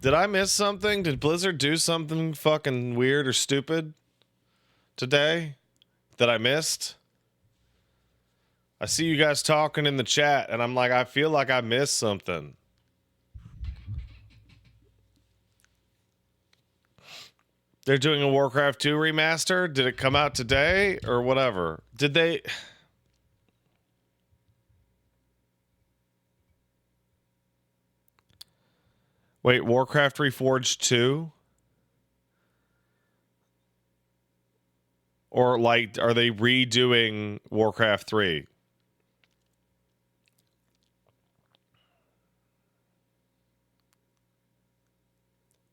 Did I miss something? Did Blizzard do something fucking weird or stupid today that I missed? I see you guys talking in the chat, and I'm like, I feel like I missed something. They're doing a Warcraft 2 remaster? Did it come out today or whatever? Did they... Wait, Warcraft Reforged 2? Or, like, are they redoing Warcraft 3?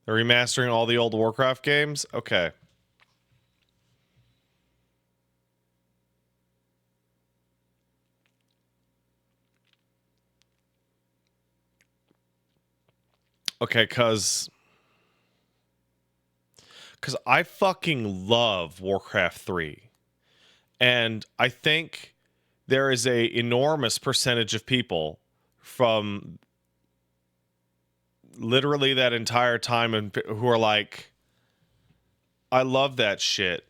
They're remastering all the old Warcraft games? Okay. Okay, because I fucking love Warcraft 3. And I think there is a enormous percentage of people from literally that entire time and who are like, I love that shit.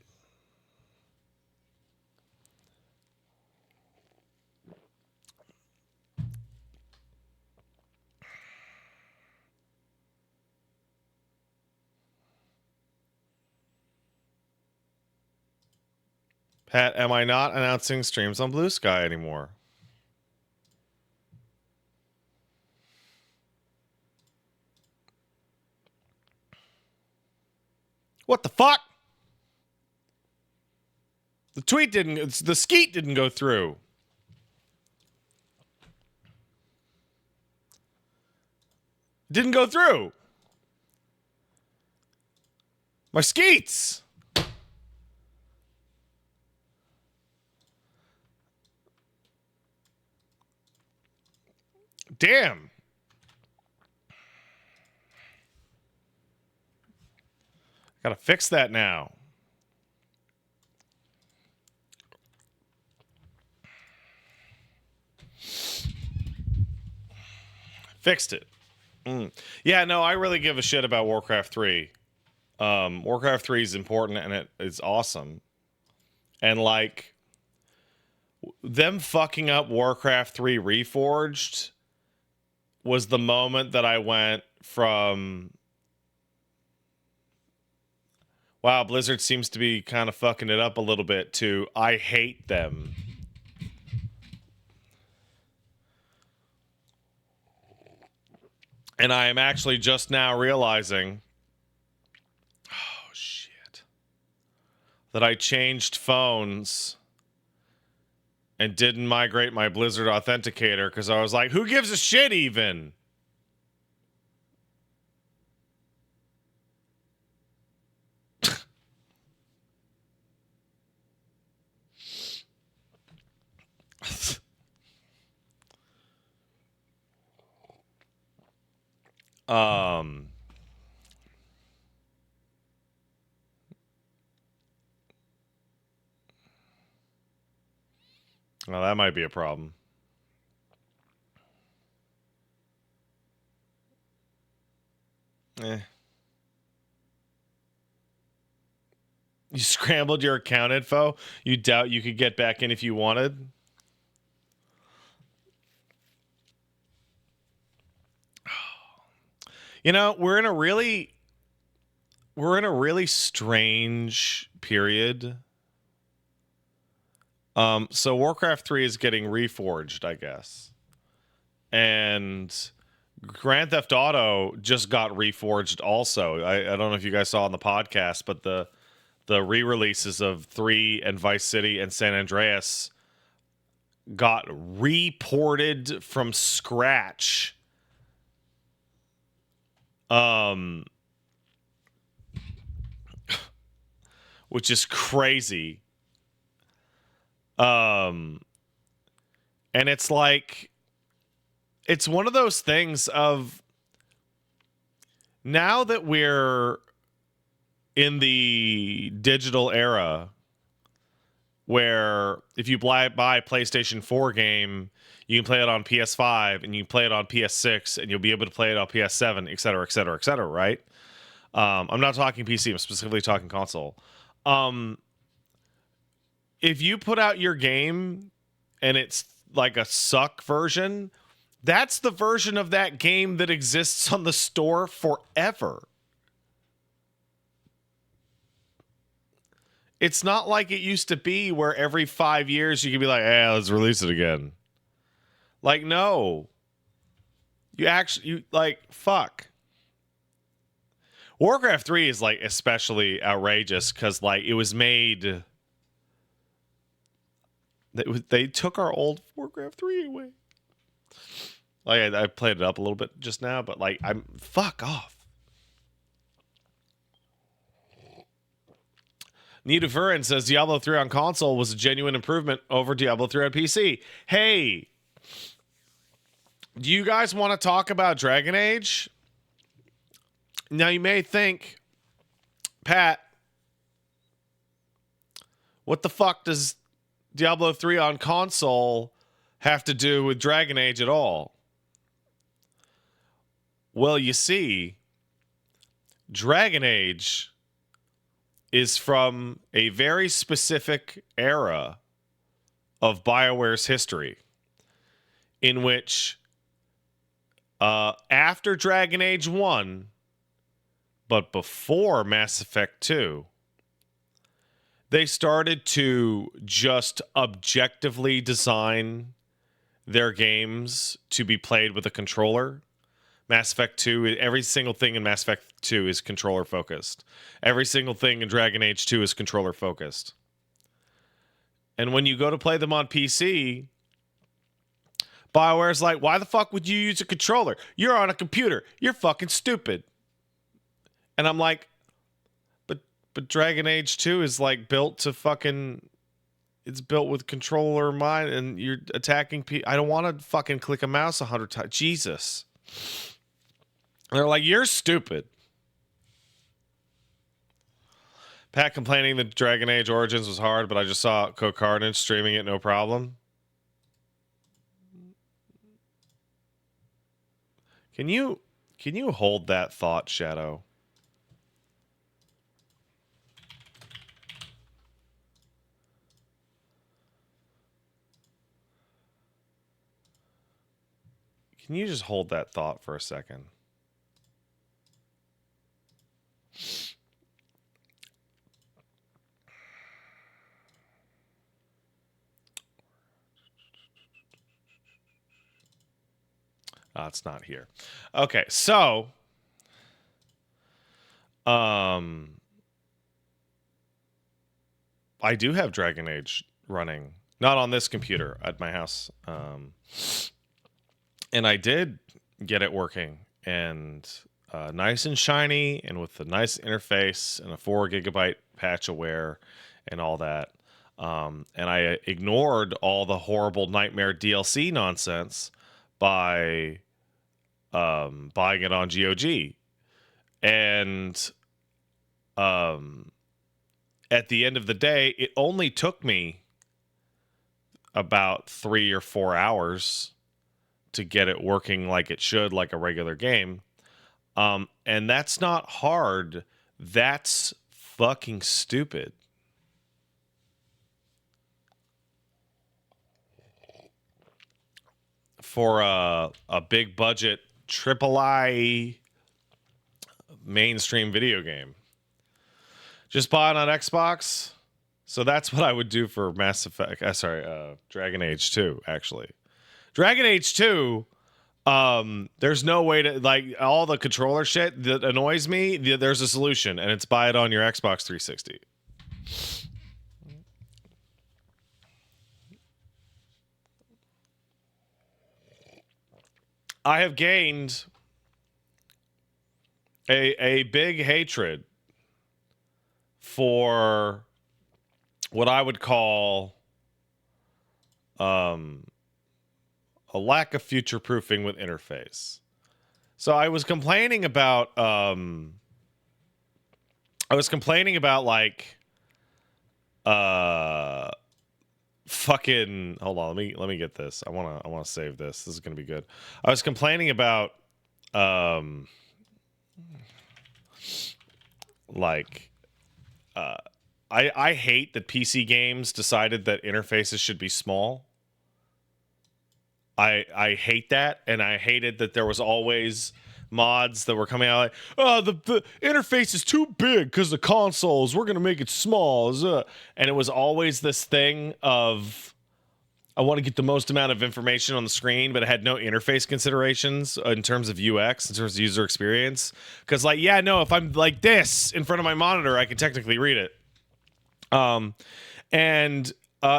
Pat, am I not announcing streams on Blue Sky anymore? What the fuck? The tweet didn't, the skeet didn't go through. Didn't go through. My skeets. Damn. Gotta fix that now. Fixed it. Yeah, no, I really give a shit about Warcraft 3. Warcraft 3 is important and it's awesome. And like them fucking up Warcraft 3 Reforged was the moment that I went from, wow, Blizzard seems to be kind of fucking it up a little bit, to I hate them. And I am actually just now realizing, oh shit, that I changed phones and didn't migrate my Blizzard authenticator because I was like, who gives a shit even? Well, that might be a problem. You scrambled your account info? You doubt you could get back in if you wanted? You know, we're in a really strange period. So Warcraft 3 is getting reforged, I guess. And Grand Theft Auto just got reforged also. I don't know if you guys saw on the podcast, but the re-releases of 3 and Vice City and San Andreas got reported from scratch. Which is crazy. And it's like, it's one of those things of, now that we're in the digital era where if you buy a PlayStation 4 game, you can play it on PS5 and you can play it on PS6 and you'll be able to play it on PS7, et cetera, et cetera, et cetera, right? I'm not talking PC, I'm specifically talking console. If you put out your game and it's like a suck version, that's the version of that game that exists on the store forever. It's not like it used to be where every 5 years you could be like, hey, let's release it again. Like, no. Fuck. Warcraft 3 is like especially outrageous because like it was made. They took our old Warcraft 3 away. Like I played it up a little bit just now, but like fuck off. Nita Furin says Diablo 3 on console was a genuine improvement over Diablo 3 on PC. Hey, do you guys want to talk about Dragon Age? Now you may think, Pat, what the fuck does Diablo 3 on console have to do with Dragon Age at all? Well, you see, Dragon Age is from a very specific era of BioWare's history in which after Dragon Age 1, but before Mass Effect 2, they started to just objectively design their games to be played with a controller. Mass Effect 2, every single thing in Mass Effect 2 is controller focused. Every single thing in Dragon Age 2 is controller focused. And when you go to play them on PC, BioWare's like, why the fuck would you use a controller? You're on a computer. You're fucking stupid. And I'm like, but Dragon Age 2 is like built to fucking, it's built with controller mind and you're attacking people. I don't want to fucking click a mouse 100 times. Jesus. And they're like, you're stupid. Pat complaining that Dragon Age Origins was hard, but I just saw Coke Carnage streaming it, no problem. Can you hold that thought, Shadow? Can you just hold that thought for a second? It's not here. Okay, so I do have Dragon Age running, not on this computer at my house. And I did get it working and nice and shiny and with a nice interface and a 4 gigabyte patch aware and all that. And I ignored all the horrible nightmare DLC nonsense by buying it on GOG. And at the end of the day, it only took me about 3 or 4 hours to get it working like it should, like a regular game. And that's not hard. That's fucking stupid. For a big budget AAA mainstream video game. Just buy it on Xbox. So that's what I would do for Mass Effect. Dragon Age 2, actually. Dragon Age 2, there's no way to, like, all the controller shit that annoys me, there's a solution, and it's buy it on your Xbox 360. I have gained a big hatred for what I would call a lack of future proofing with interface. So I was complaining about like fucking hold on, let me get this. I wanna save this. This is gonna be good. I was complaining about um like I hate that PC games decided that interfaces should be small. I hate that, and I hated that there was always mods that were coming out like, oh, the interface is too big because the consoles, we're gonna make it small. And it was always this thing of I want to get the most amount of information on the screen, but it had no interface considerations in terms of UX, in terms of user experience. Because, like, yeah, no, if I'm like this in front of my monitor, I can technically read it. And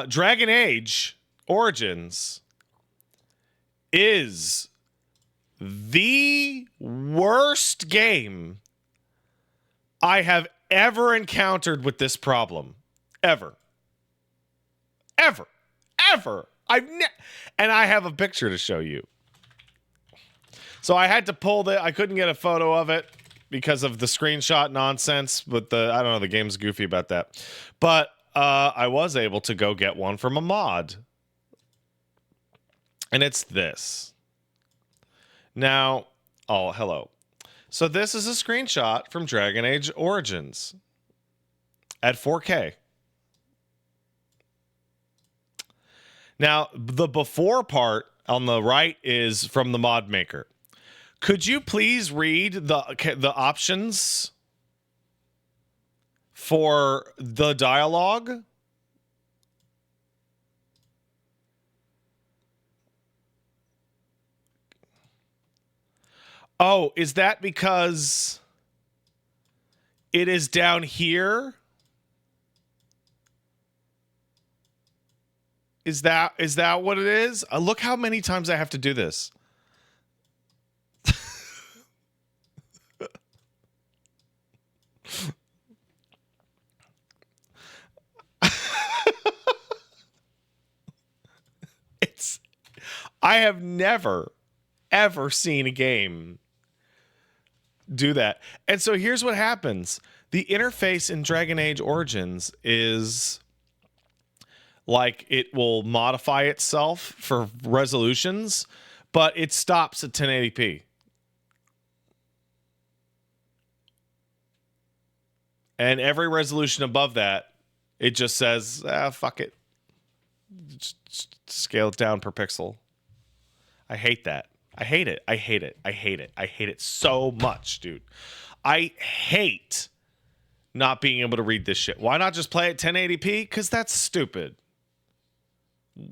Dragon Age Origins is the worst game I have ever encountered with this problem. Ever. And I have a picture to show you. So I had to pull I couldn't get a photo of it because of the screenshot nonsense, but I don't know, the game's goofy about that. But I was able to go get one from a mod. And it's this. Now, oh, hello. So this is a screenshot from Dragon Age Origins at 4K. Now, the before part on the right is from the mod maker. Could you please read the options for the dialogue? Oh, is that because it is down here? Is that what it is? Look how many times I have to do this. I have never, ever seen a game do that. And so here's what happens. The interface in Dragon Age Origins is like it will modify itself for resolutions, but it stops at 1080p. And every resolution above that, it just says, fuck it. Just scale it down per pixel. I hate that. I hate it. I hate it. I hate it. I hate it so much, dude. I hate not being able to read this shit. Why not just play at 1080p? Because that's stupid.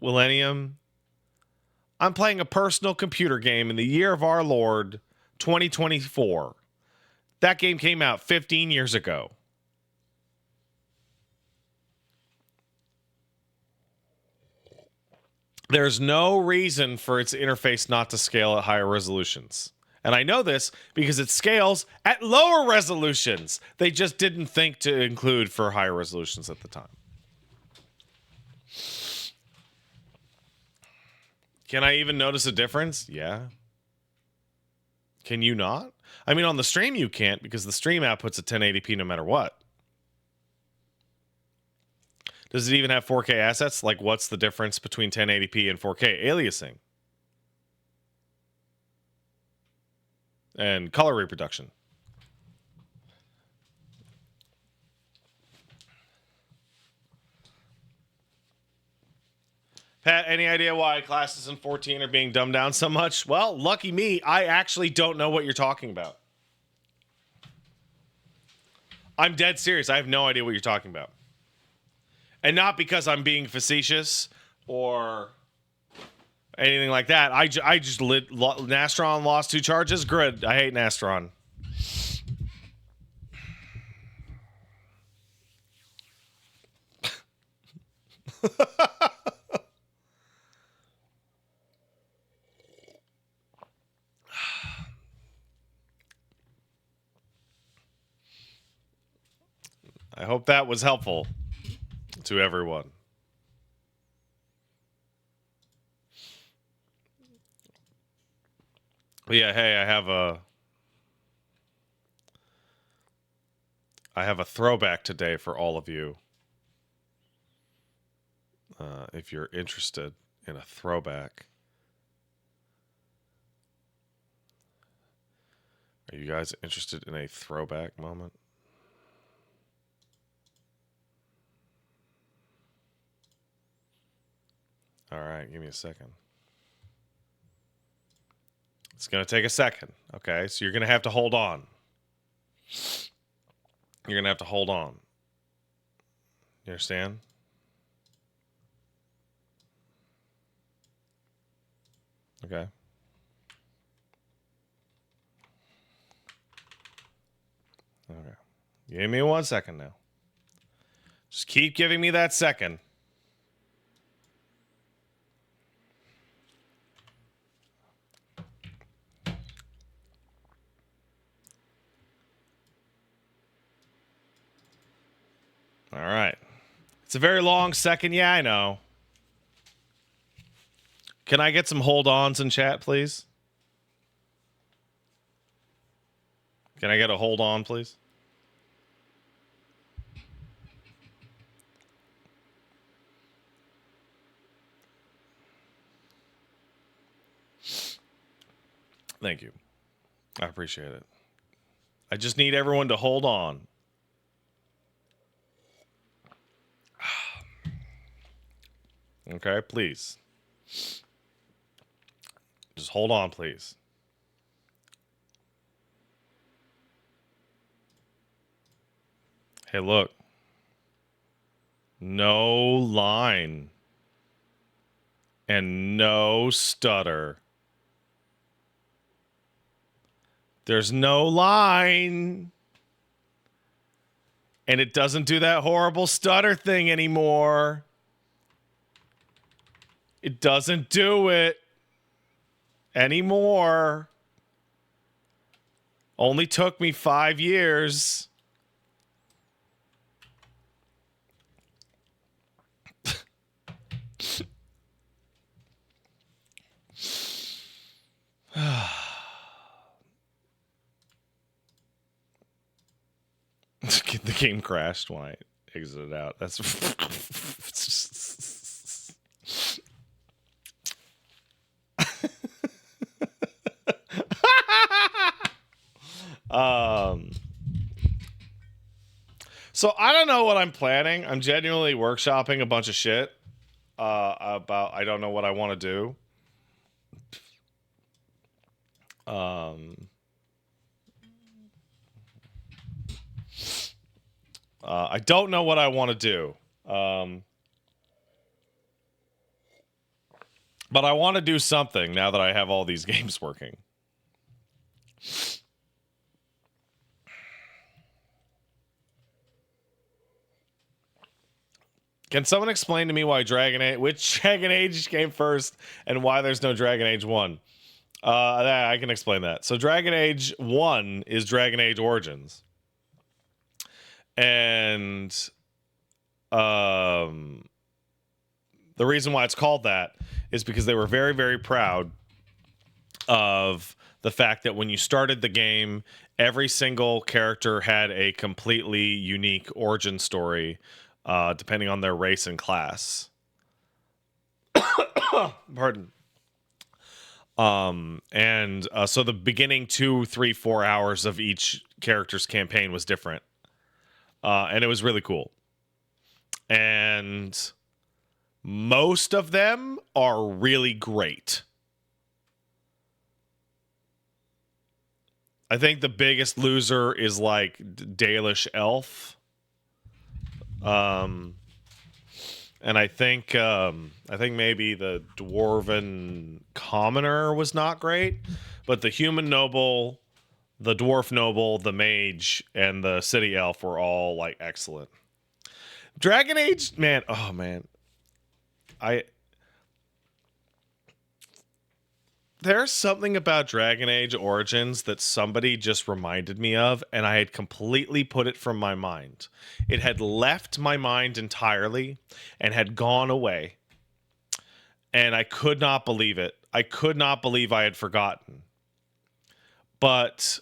Millennium. I'm playing a personal computer game in the year of our Lord, 2024. That game came out 15 years ago. There's no reason for its interface not to scale at higher resolutions. And I know this because it scales at lower resolutions. They just didn't think to include for higher resolutions at the time. Can I even notice a difference? Yeah. Can you not? I mean, on the stream you can't because the stream outputs at 1080p no matter what. Does it even have 4K assets? Like, what's the difference between 1080p and 4K? Aliasing. And color reproduction. Pat, any idea why classes in 14 are being dumbed down so much? Well, lucky me, I actually don't know what you're talking about. I'm dead serious. I have no idea what you're talking about. And not because I'm being facetious or anything like that. I just Nastron lost 2 charges. Good. I hate Nastron. I hope that was helpful to everyone. But yeah, hey, I have a throwback today for all of you. if you're interested in a throwback. Are you guys interested in a throwback moment? All right, give me a second. It's going to take a second, okay? So you're going to have to hold on. You're going to have to hold on. You understand? Okay. Okay. Give me 1 second now. Just keep giving me that second. All right. It's a very long second. Yeah, I know. Can I get some hold-ons in chat, please? Can I get a hold-on, please? Thank you. I appreciate it. I just need everyone to hold on. Okay, please. Just hold on, please. Hey, look. No line. And no stutter. There's no line. And it doesn't do that horrible stutter thing anymore. It doesn't do it anymore. Only took me 5 years. The game crashed when I exited out. That's so I don't know what I'm planning. I'm genuinely workshopping a bunch of shit about I don't know what I want to do. I don't know what I want to do. But I want to do something now that I have all these games working. Can someone explain to me why which Dragon Age came first and why there's no Dragon Age 1? I can explain that. So Dragon Age 1 is Dragon Age Origins. And the reason why it's called that is because they were very, very proud of the fact that when you started the game, every single character had a completely unique origin story, depending on their race and class. Pardon. So the beginning 2, 3, 4 hours of each character's campaign was different. And it was really cool. And most of them are really great. I think the biggest loser is like Dalish Elf. And I think maybe the Dwarven Commoner was not great, but the Human Noble, the Dwarf Noble, the Mage, and the City Elf were all like excellent. Dragon Age, man, oh man. There's something about Dragon Age Origins that somebody just reminded me of, and I had completely put it from my mind. It had left my mind entirely and had gone away. And I could not believe it. I could not believe I had forgotten. But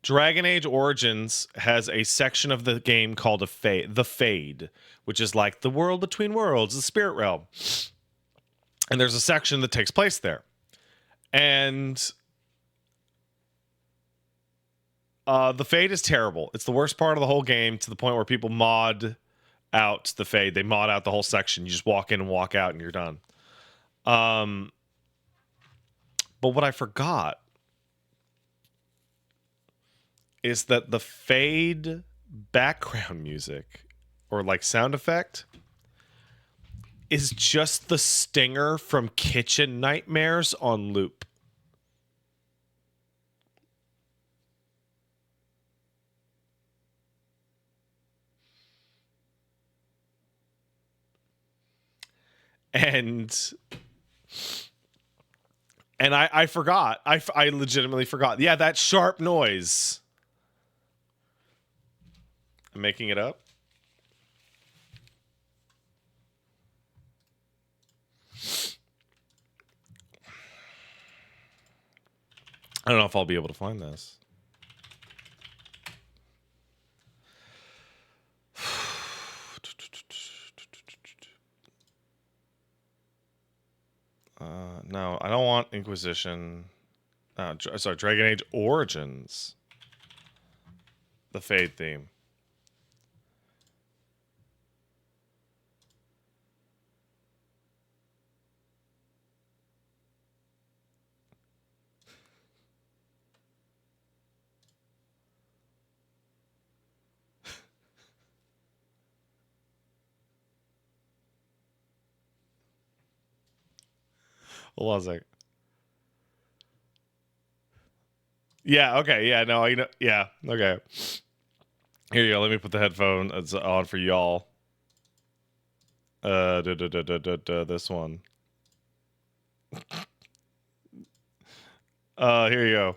Dragon Age Origins has a section of the game called the Fade, which is like the world between worlds, the spirit realm. And there's a section that takes place there. And the Fade is terrible. It's the worst part of the whole game, to the point where people mod out the Fade. They mod out the whole section. You just walk in and walk out and you're done. But what I forgot is that the Fade background music, or like sound effect, is just the stinger from Kitchen Nightmares on loop. And I forgot. I legitimately forgot. Yeah, that sharp noise. I'm making it up. I don't know if I'll be able to find this. No, I don't want Inquisition. Sorry, Dragon Age Origins. The Fade theme. Hold on a second. Yeah, okay, yeah, no, you know, yeah, okay. Here you go, let me put the headphones on for y'all. This one. Here you go.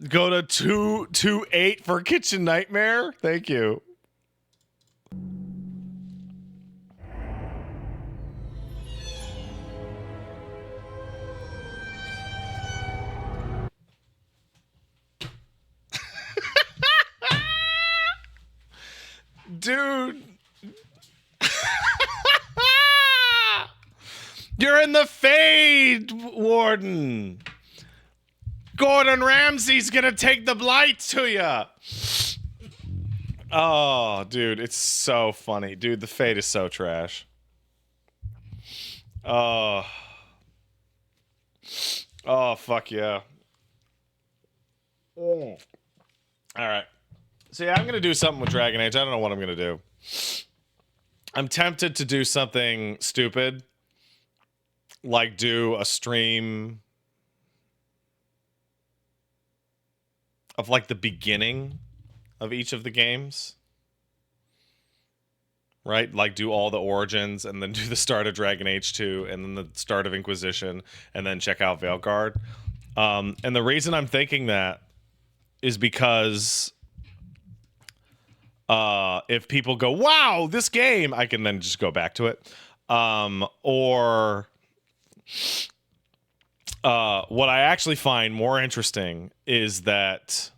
Go to 228 for Kitchen Nightmare. Thank you. Dude. You're in the Fade, Warden. Gordon Ramsay's gonna take the blight to you. Oh, dude, it's so funny. Dude, the Fade is so trash. Oh, fuck yeah. All right. So yeah, I'm gonna do something with Dragon Age. I don't know what I'm gonna do. I'm tempted to do something stupid, like do a stream of like the beginning of each of the games, right? Like do all the Origins and then do the start of Dragon Age 2 and then the start of Inquisition and then check out Veilguard. And the reason I'm thinking that is because if people go, wow, this game, I can then just go back to it. Or what I actually find more interesting is that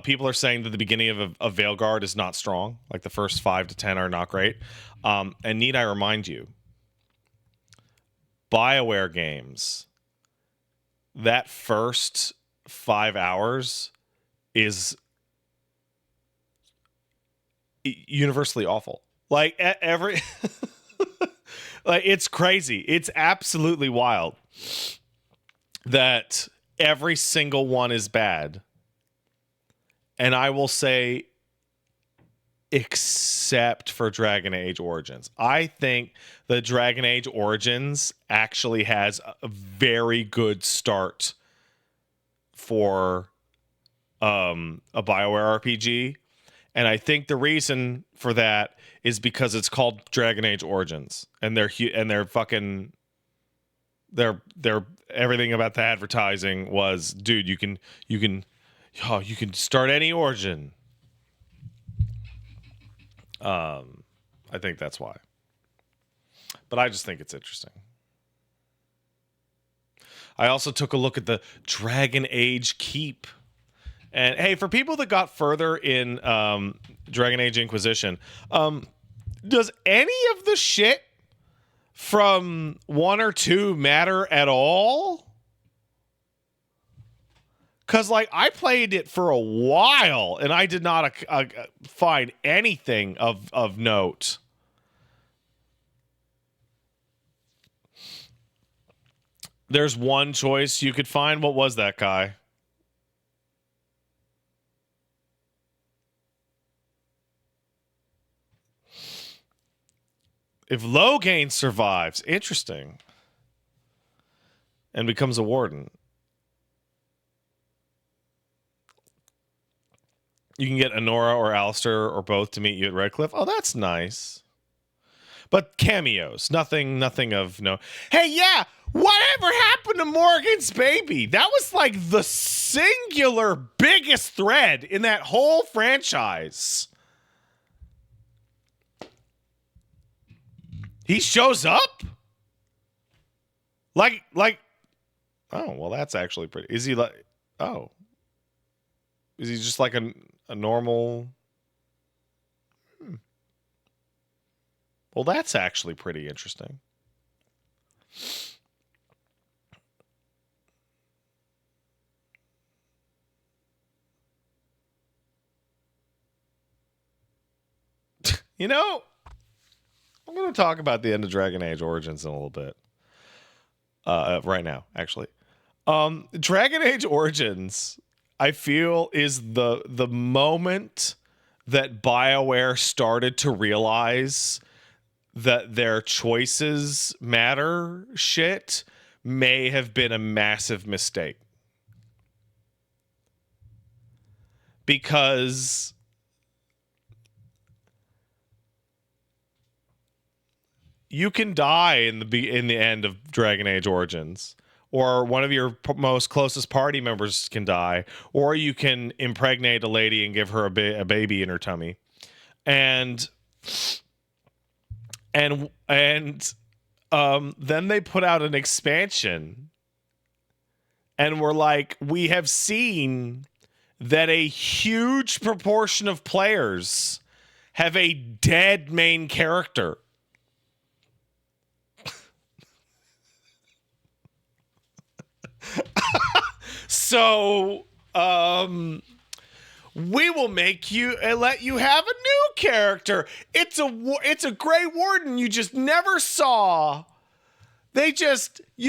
people are saying that the beginning of Veilguard is not strong. Like the first 5 to 10 are not great. And need I remind you, BioWare games, that first 5 hours is universally awful. Like every like it's crazy. It's absolutely wild that every single one is bad. And I will say except for Dragon Age Origins. I think the Dragon Age Origins actually has a very good start for a BioWare RPG, and I think the reason for that is because it's called Dragon Age Origins, and they're fucking they're everything about the advertising was, dude, you can start any origin. I think that's why. But I just think it's interesting. I also took a look at the Dragon Age Keep. And hey, for people that got further in Dragon Age Inquisition, does any of the shit from 1 or 2 matter at all? Because, like, I played it for a while, and I did not find anything of note. There's one choice you could find. What was that, Kai? If Loghain survives, interesting, and becomes a warden, you can get Honora or Alistair or both to meet you at Redcliffe. Oh, that's nice. But cameos, nothing of no. Hey, yeah, whatever happened to Morgan's baby? That was like the singular biggest thread in that whole franchise. He shows up? Like, oh, well, that's actually pretty. Is he like, oh. Is he just like a normal? Well, that's actually pretty interesting. You know, I'm going to talk about the end of Dragon Age Origins in a little bit. Right now, actually. Dragon Age Origins, I feel, is the moment that BioWare started to realize that their choices matter shit may have been a massive mistake. Because you can die in the end of Dragon Age Origins, or one of your most closest party members can die, or you can impregnate a lady and give her a baby in her tummy, and then they put out an expansion, and we're like, we have seen that a huge proportion of players have a dead main character. So, we will make you let you have a new character. It's a Grey Warden you just never saw. You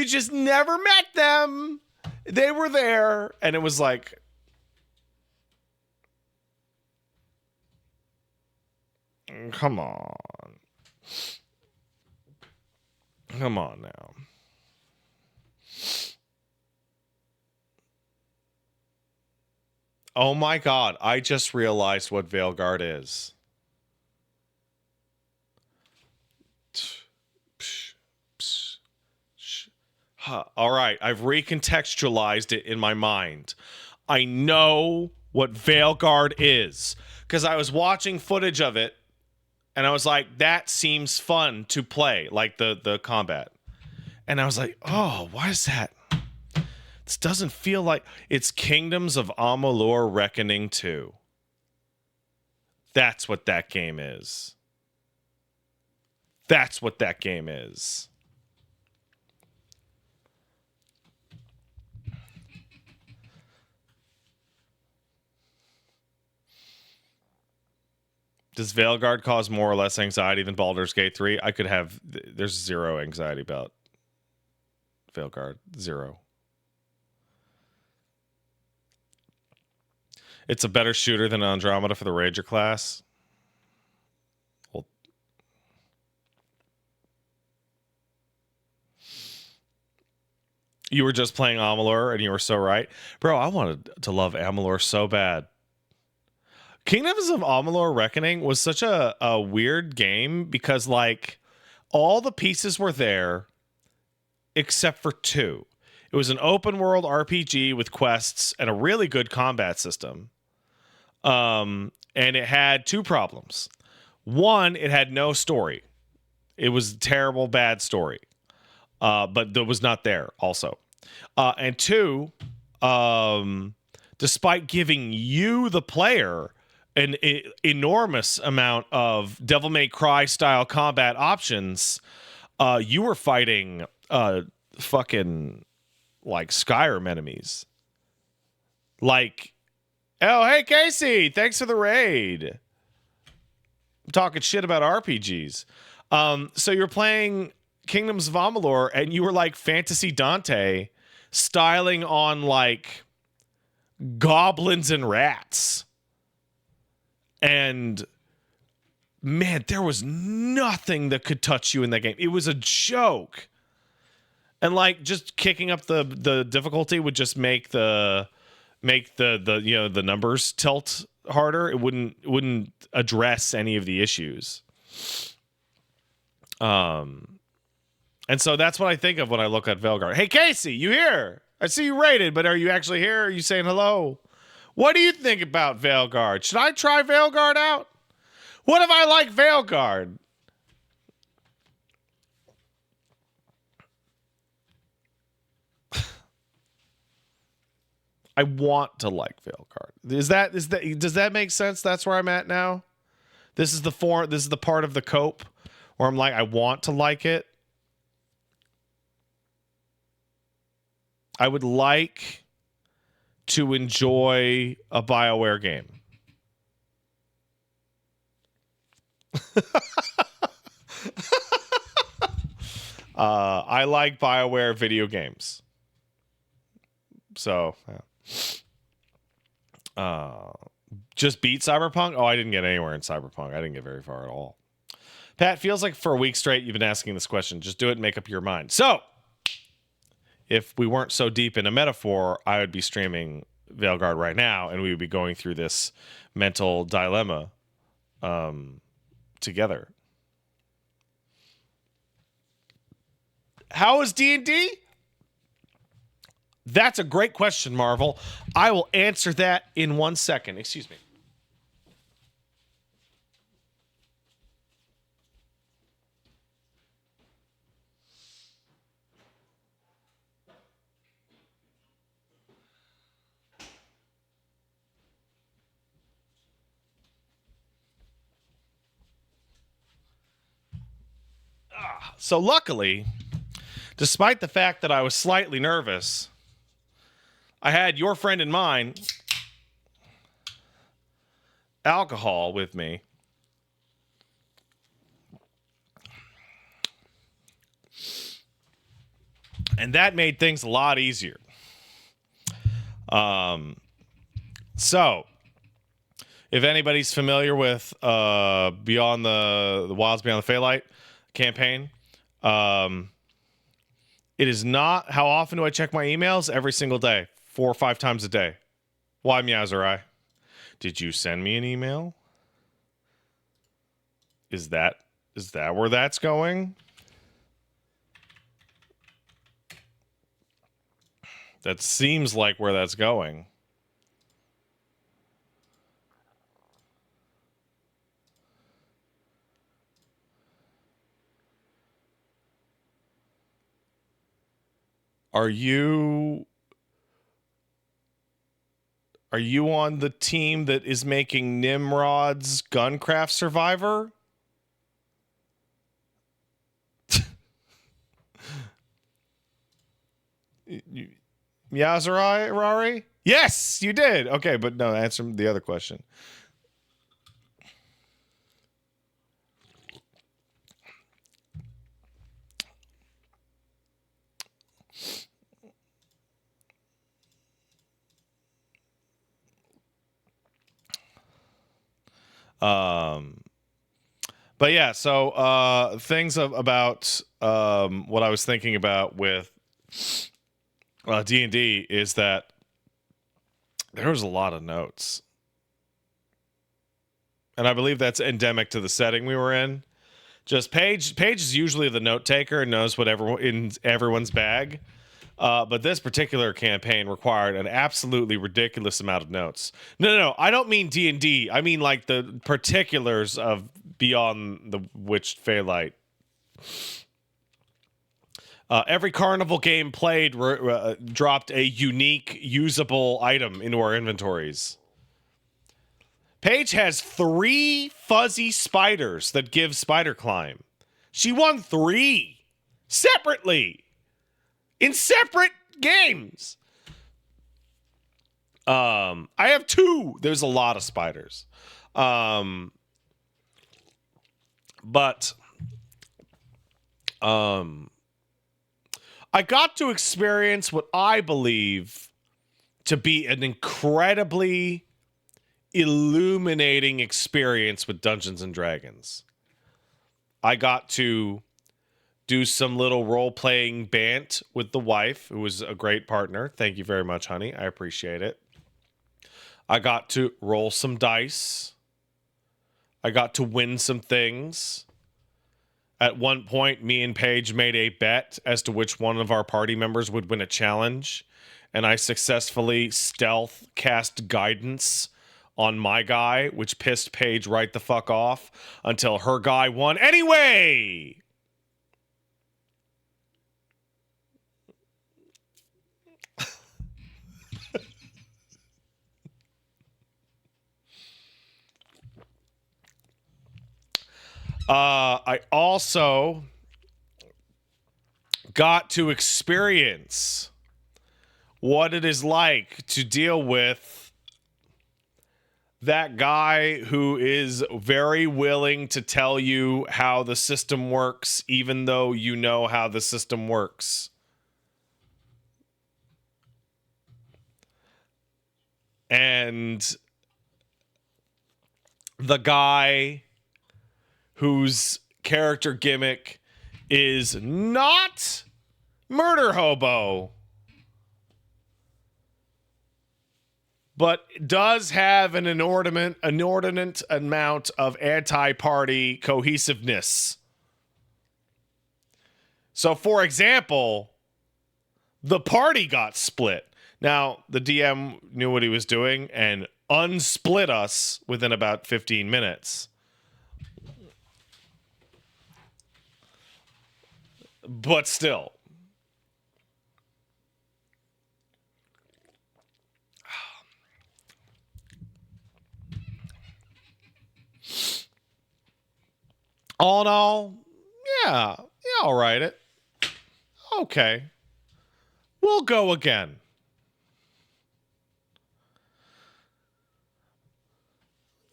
just never met them. They were there, and it was like, come on now. Oh my god, I just realized what Veilguard is. All right, I've recontextualized it in my mind. I know what Veilguard is because I was watching footage of it and I was like, that seems fun to play, like the combat. And I was like, oh, why is that? This doesn't feel like it's Kingdoms of Amalur Reckoning 2. That's what that game is. That's what that game is. Does Veilguard cause more or less anxiety than Baldur's Gate 3? There's zero anxiety about Veilguard. Zero. It's a better shooter than Andromeda for the Rager class. You were just playing Amalur, and you were so right. Bro, I wanted to love Amalur so bad. Kingdoms of Amalur Reckoning was such a weird game because, like, all the pieces were there except for two. It was an open world RPG with quests and a really good combat system. And it had two problems. One, it had no story. It was a terrible, bad story. But that was not there also. And two, despite giving you, the player, an enormous amount of Devil May Cry style combat options, you were fighting fucking like Skyrim enemies. Like, oh, hey, Casey, thanks for the raid. I'm talking shit about RPGs. So you're playing Kingdoms of Amalur, and you were like Fantasy Dante, styling on like goblins and rats. And man, there was nothing that could touch you in that game. It was a joke. And like just kicking up the difficulty would just make the the numbers tilt harder. It wouldn't address any of the issues. And so that's what I think of when I look at Veilguard. Hey Casey, you here? I see you rated, but are you actually here? Are you saying hello? What do you think about Veilguard? Should I try Veilguard out? What if I like Veilguard? I want to like Veilguard. Is that does that make sense? That's where I'm at now. This is the part of the cope where I'm like, I want to like it. I would like to enjoy a BioWare game. I like BioWare video games. So, just beat Cyberpunk? Oh, I didn't get anywhere in Cyberpunk. I didn't get very far at all. Pat, feels like for a week straight you've been asking this question. Just do it and make up your mind. So, if we weren't so deep in a metaphor, I would be streaming Veilguard right now, and we would be going through this mental dilemma together. How is D&D? That's a great question, Marvel. I will answer that in 1 second. Excuse me. So luckily, despite the fact that I was slightly nervous, I had your friend and mine, alcohol, with me. And that made things a lot easier. So, if anybody's familiar with Beyond the Wilds Beyond the Feylight campaign, it is not, how often do I check my emails? Every single day, 4 or 5 times a day. Why, Meowserai? Did you send me an email? Is that where that's going? That seems like where that's going. Are you on the team that is making Nimrod's Guncraft Survivor? Meowserai, Rari? Yes, you did. Okay, but no, answer the other question. But yeah, so things about what I was thinking about with D&D is that there was a lot of notes. And I believe that's endemic to the setting we were in. Just Paige is usually the note taker and knows what in everyone's bag. But this particular campaign required an absolutely ridiculous amount of notes. No, I don't mean D&D. I mean like the particulars of Beyond the Witched Feylight. Every carnival game played dropped a unique, usable item into our inventories. Paige has 3 fuzzy spiders that give spider climb. She won 3 separately in separate games. I have 2. There's a lot of spiders. But I got to experience what I believe to be an incredibly illuminating experience with Dungeons and Dragons. I got to do some little role-playing bant with the wife, who was a great partner. Thank you very much, honey. I appreciate it. I got to roll some dice. I got to win some things. At one point, me and Paige made a bet as to which one of our party members would win a challenge, and I successfully stealth cast guidance on my guy, which pissed Paige right the fuck off until her guy won anyway. I also got to experience what it is like to deal with that guy who is very willing to tell you how the system works, even though you know how the system works. And the guy whose character gimmick is not murder hobo, but does have an inordinate amount of anti-party cohesiveness. So, for example, the party got split. Now, the DM knew what he was doing and unsplit us within about 15 minutes. But still. All in all, yeah, I'll write it. Okay. We'll go again.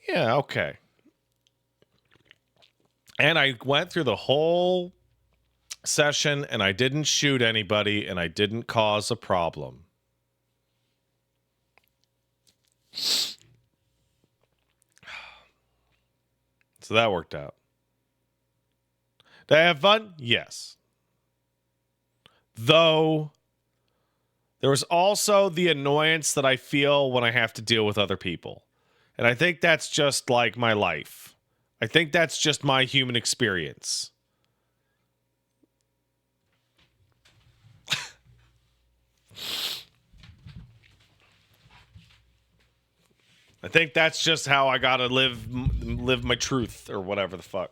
Yeah, okay. And I went through the whole session and I didn't shoot anybody and I didn't cause a problem. So that worked out. Did I have fun? Yes. Though there was also the annoyance that I feel when I have to deal with other people. And I think that's just like my life. I think that's just my human experience. I think that's just how I gotta live my truth or whatever the fuck.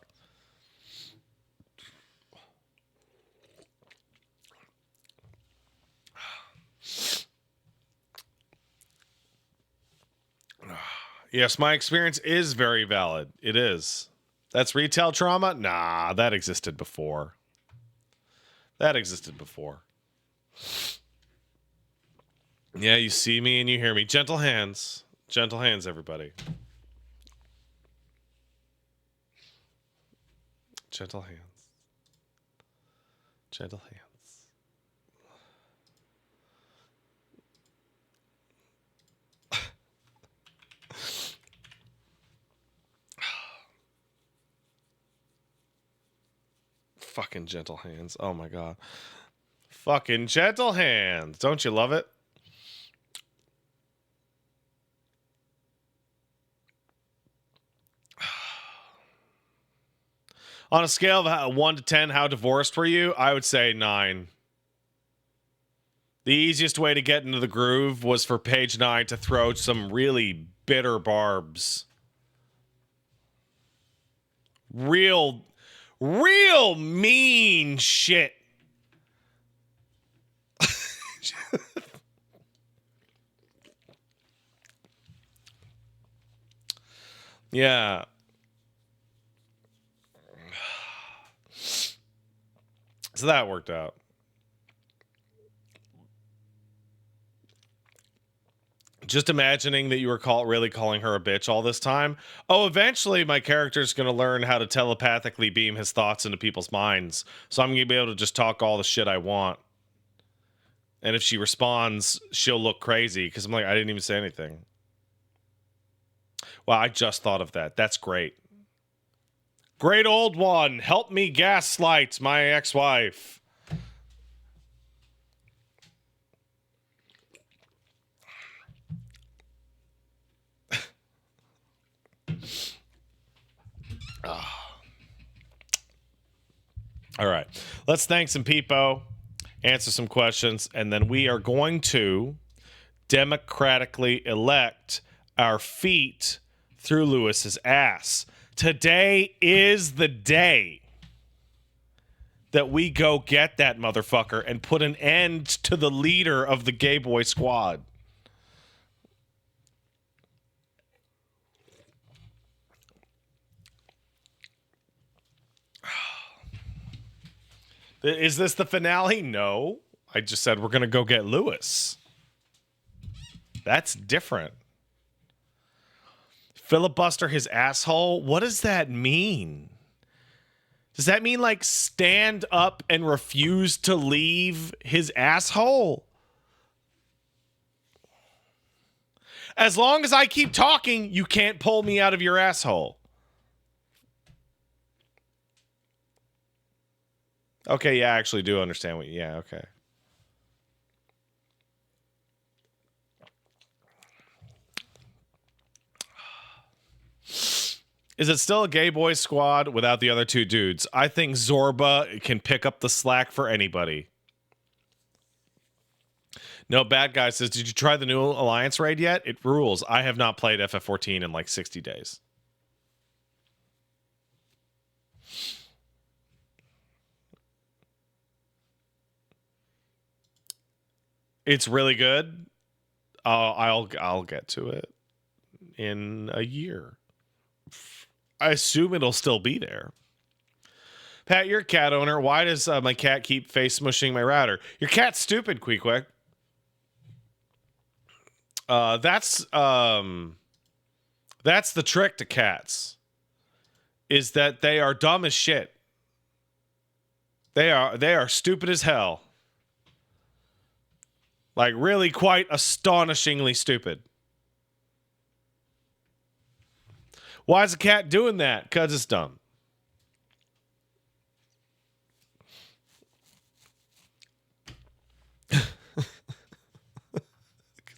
Yes, my experience is very valid. It is. That's retail trauma? Nah, that existed before. That existed before. Yeah, you see me and you hear me. Gentle hands. Gentle hands, everybody. Gentle hands. Gentle hands. Fucking gentle hands. Oh my god. Fucking gentle hands. Don't you love it? On a scale of 1 to 10, how divorced were you? I would say 9. The easiest way to get into the groove was for page 9 to throw some really bitter barbs. Real mean shit. Yeah. So that worked out. Just imagining that you were really calling her a bitch all this time. Oh, eventually my character's going to learn how to telepathically beam his thoughts into people's minds. So I'm going to be able to just talk all the shit I want. And if she responds, she'll look crazy because I'm like, I didn't even say anything. Well, I just thought of that. That's great. Great old one. Help me gaslight my ex-wife. All right. Let's thank some people, answer some questions, and then we are going to democratically elect our feet through Lewis's ass. Today is the day that we go get that motherfucker and put an end to the leader of the gay boy squad. Is this the finale? No. I just said we're going to go get Lewis. That's different. Filibuster his asshole? What does that mean? Does that mean like stand up and refuse to leave his asshole? As long as I keep talking, you can't pull me out of your asshole. Okay, yeah, I actually do understand what... Yeah, okay. Is it still a gay boy squad without the other two dudes? I think Zorba can pick up the slack for anybody. No, Bad Guy says, did you try the new Alliance raid yet? It rules. I have not played FF14 in like 60 days. It's really good. I'll get to it in a year. I assume it'll still be there. Pat, you're a cat owner. Why does my cat keep face smushing my router? Your cat's stupid, Queequeg. That's the trick to cats. Is that they are dumb as shit. They are stupid as hell. Like, really quite astonishingly stupid. Why is a cat doing that? Because it's dumb.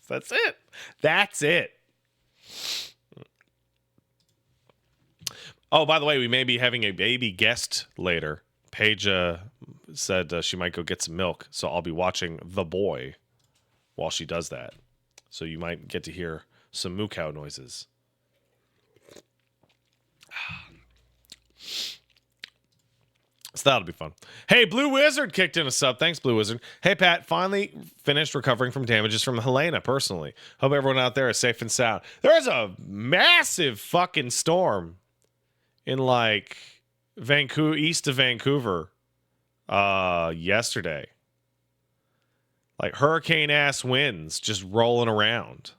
That's it. That's it. Oh, by the way, we may be having a baby guest later. Paige said she might go get some milk, so I'll be watching The Boy while she does that. So you might get to hear some moo cow noises. So that'll be fun. Hey, Blue Wizard kicked in a sub. Thanks, Blue Wizard. Hey, Pat, finally finished recovering from damages from Helena, personally. Hope everyone out there is safe and sound. There was a massive fucking storm in, like, Vancouver, east of Vancouver, yesterday. Like, hurricane-ass winds just rolling around.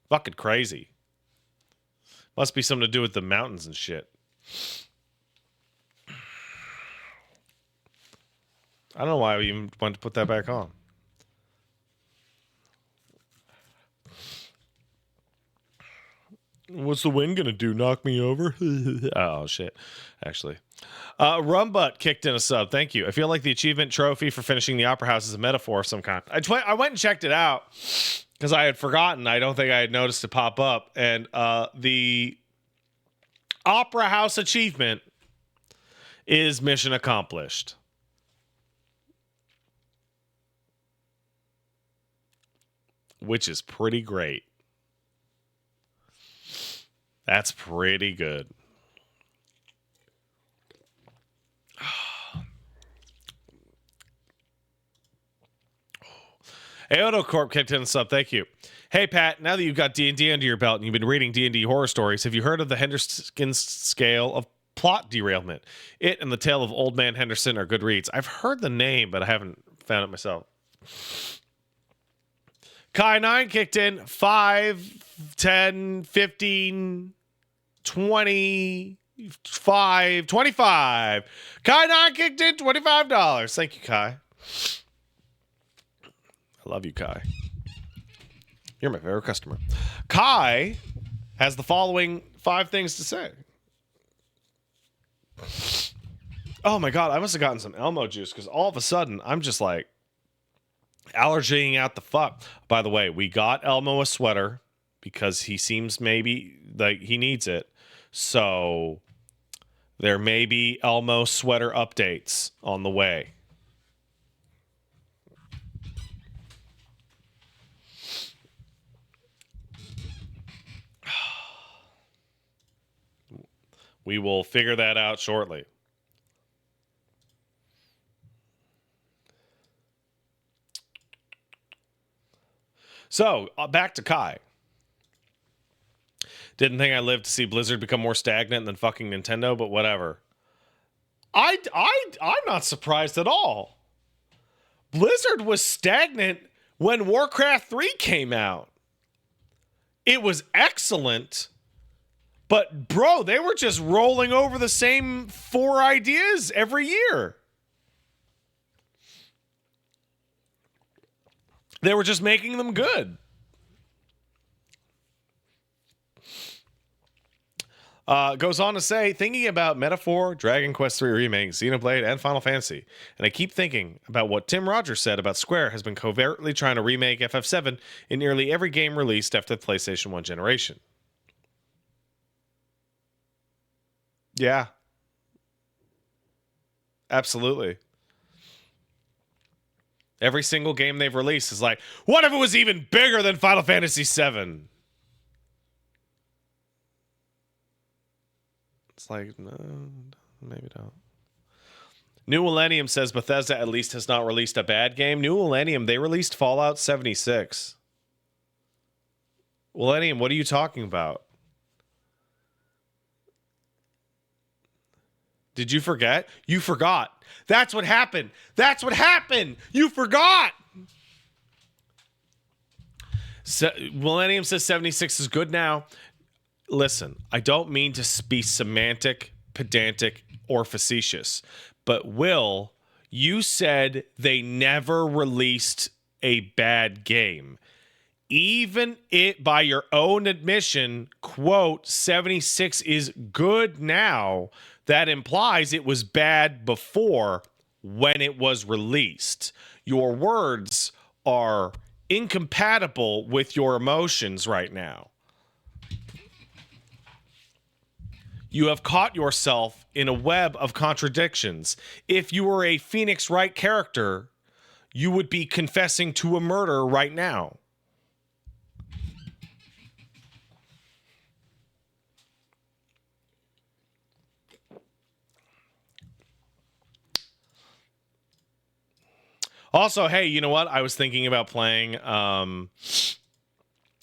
Fucking crazy. Must be something to do with the mountains and shit. I don't know why we even wanted to put that back on. What's the wind gonna do? Knock me over? Oh shit! Actually, Rumbutt kicked in a sub. Thank you. I feel like the achievement trophy for finishing the Opera House is a metaphor of some kind. I went and checked it out because I had forgotten. I don't think I had noticed it pop up. And the Opera House achievement is mission accomplished. Which is pretty great. That's pretty good. Aodo Corp kicked in sub. Thank you. Hey, Pat, now that you've got D&D under your belt and you've been reading D&D horror stories, have you heard of the Henderson scale of plot derailment? It and the Tale of Old Man Henderson are good reads. I've heard the name, but I haven't found it myself. Kai9 kicked in 5, 10, 15, 25, 25. Kai9 kicked in $25. Thank you, Kai. I love you, Kai. You're my favorite customer. Kai has the following 5 things to say. Oh my God, I must have gotten some Elmo juice because all of a sudden I'm just like allergying out the fuck. By the way, we got Elmo a sweater because he seems maybe like he needs it. So there may be Elmo sweater updates on the way. We will figure that out shortly. So, back to Kai. Didn't think I lived to see Blizzard become more stagnant than fucking Nintendo, but whatever. I'm not surprised at all. Blizzard was stagnant when Warcraft 3 came out. It was excellent, but bro, they were just rolling over the same 4 ideas every year. They were just making them good. Goes on to say, thinking about Metaphor, Dragon Quest III Remake, Xenoblade, and Final Fantasy, and I keep thinking about what Tim Rogers said about Square has been covertly trying to remake FF7 in nearly every game released after the PlayStation 1 generation. Yeah. Absolutely. Every single game they've released is like, what if it was even bigger than Final Fantasy VII? It's like, no, maybe not. New Millennium says Bethesda at least has not released a bad game. New Millennium, they released Fallout 76. Millennium, what are you talking about? Did you forget? You forgot. That's what happened. That's what happened. You forgot. Millennium says 76 is good now. Listen, I don't mean to be semantic, pedantic, or facetious, but Will, you said they never released a bad game. Even it, by your own admission, quote, 76 is good now. That implies it was bad before when it was released. Your words are incompatible with your emotions right now. You have caught yourself in a web of contradictions. If you were a Phoenix Wright character, you would be confessing to a murder right now. Also, hey, you know what? I was thinking about playing. I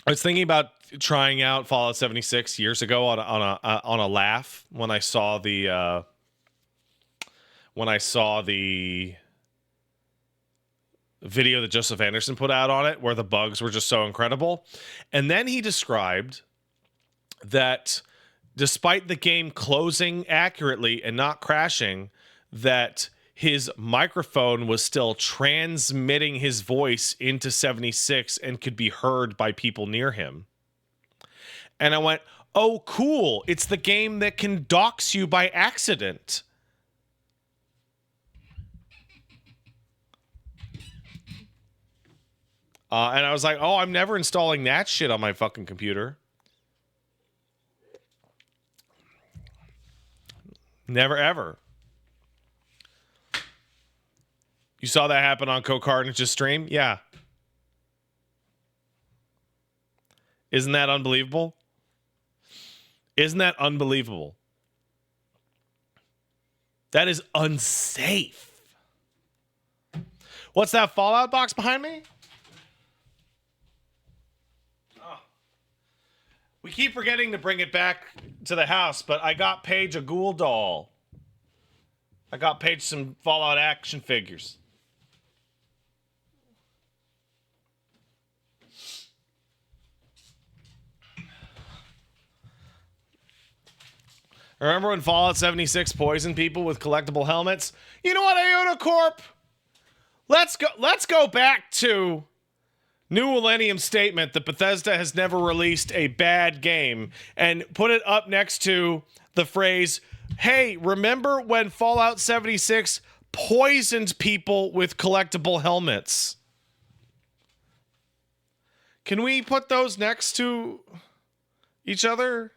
was thinking about trying out Fallout 76 years ago on a laugh when I saw the video that Joseph Anderson put out on it, where the bugs were just so incredible, and then he described that despite the game closing accurately and not crashing, that his microphone was still transmitting his voice into 76 and could be heard by people near him. And I went, oh, cool. It's the game that can dox you by accident. And I was like, oh, I'm never installing that shit on my fucking computer. Never, ever. You saw that happen on CoCarnage's stream? Yeah. Isn't that unbelievable? Isn't that unbelievable? That is unsafe. What's that Fallout box behind me? Oh. We keep forgetting to bring it back to the house, but I got Paige a ghoul doll. I got Paige some Fallout action figures. Remember when Fallout 76 poisoned people with collectible helmets? You know what, Iona Corp? Let's go back to New Millennium's statement that Bethesda has never released a bad game and put it up next to the phrase, hey, remember when Fallout 76 poisoned people with collectible helmets? Can we put those next to each other?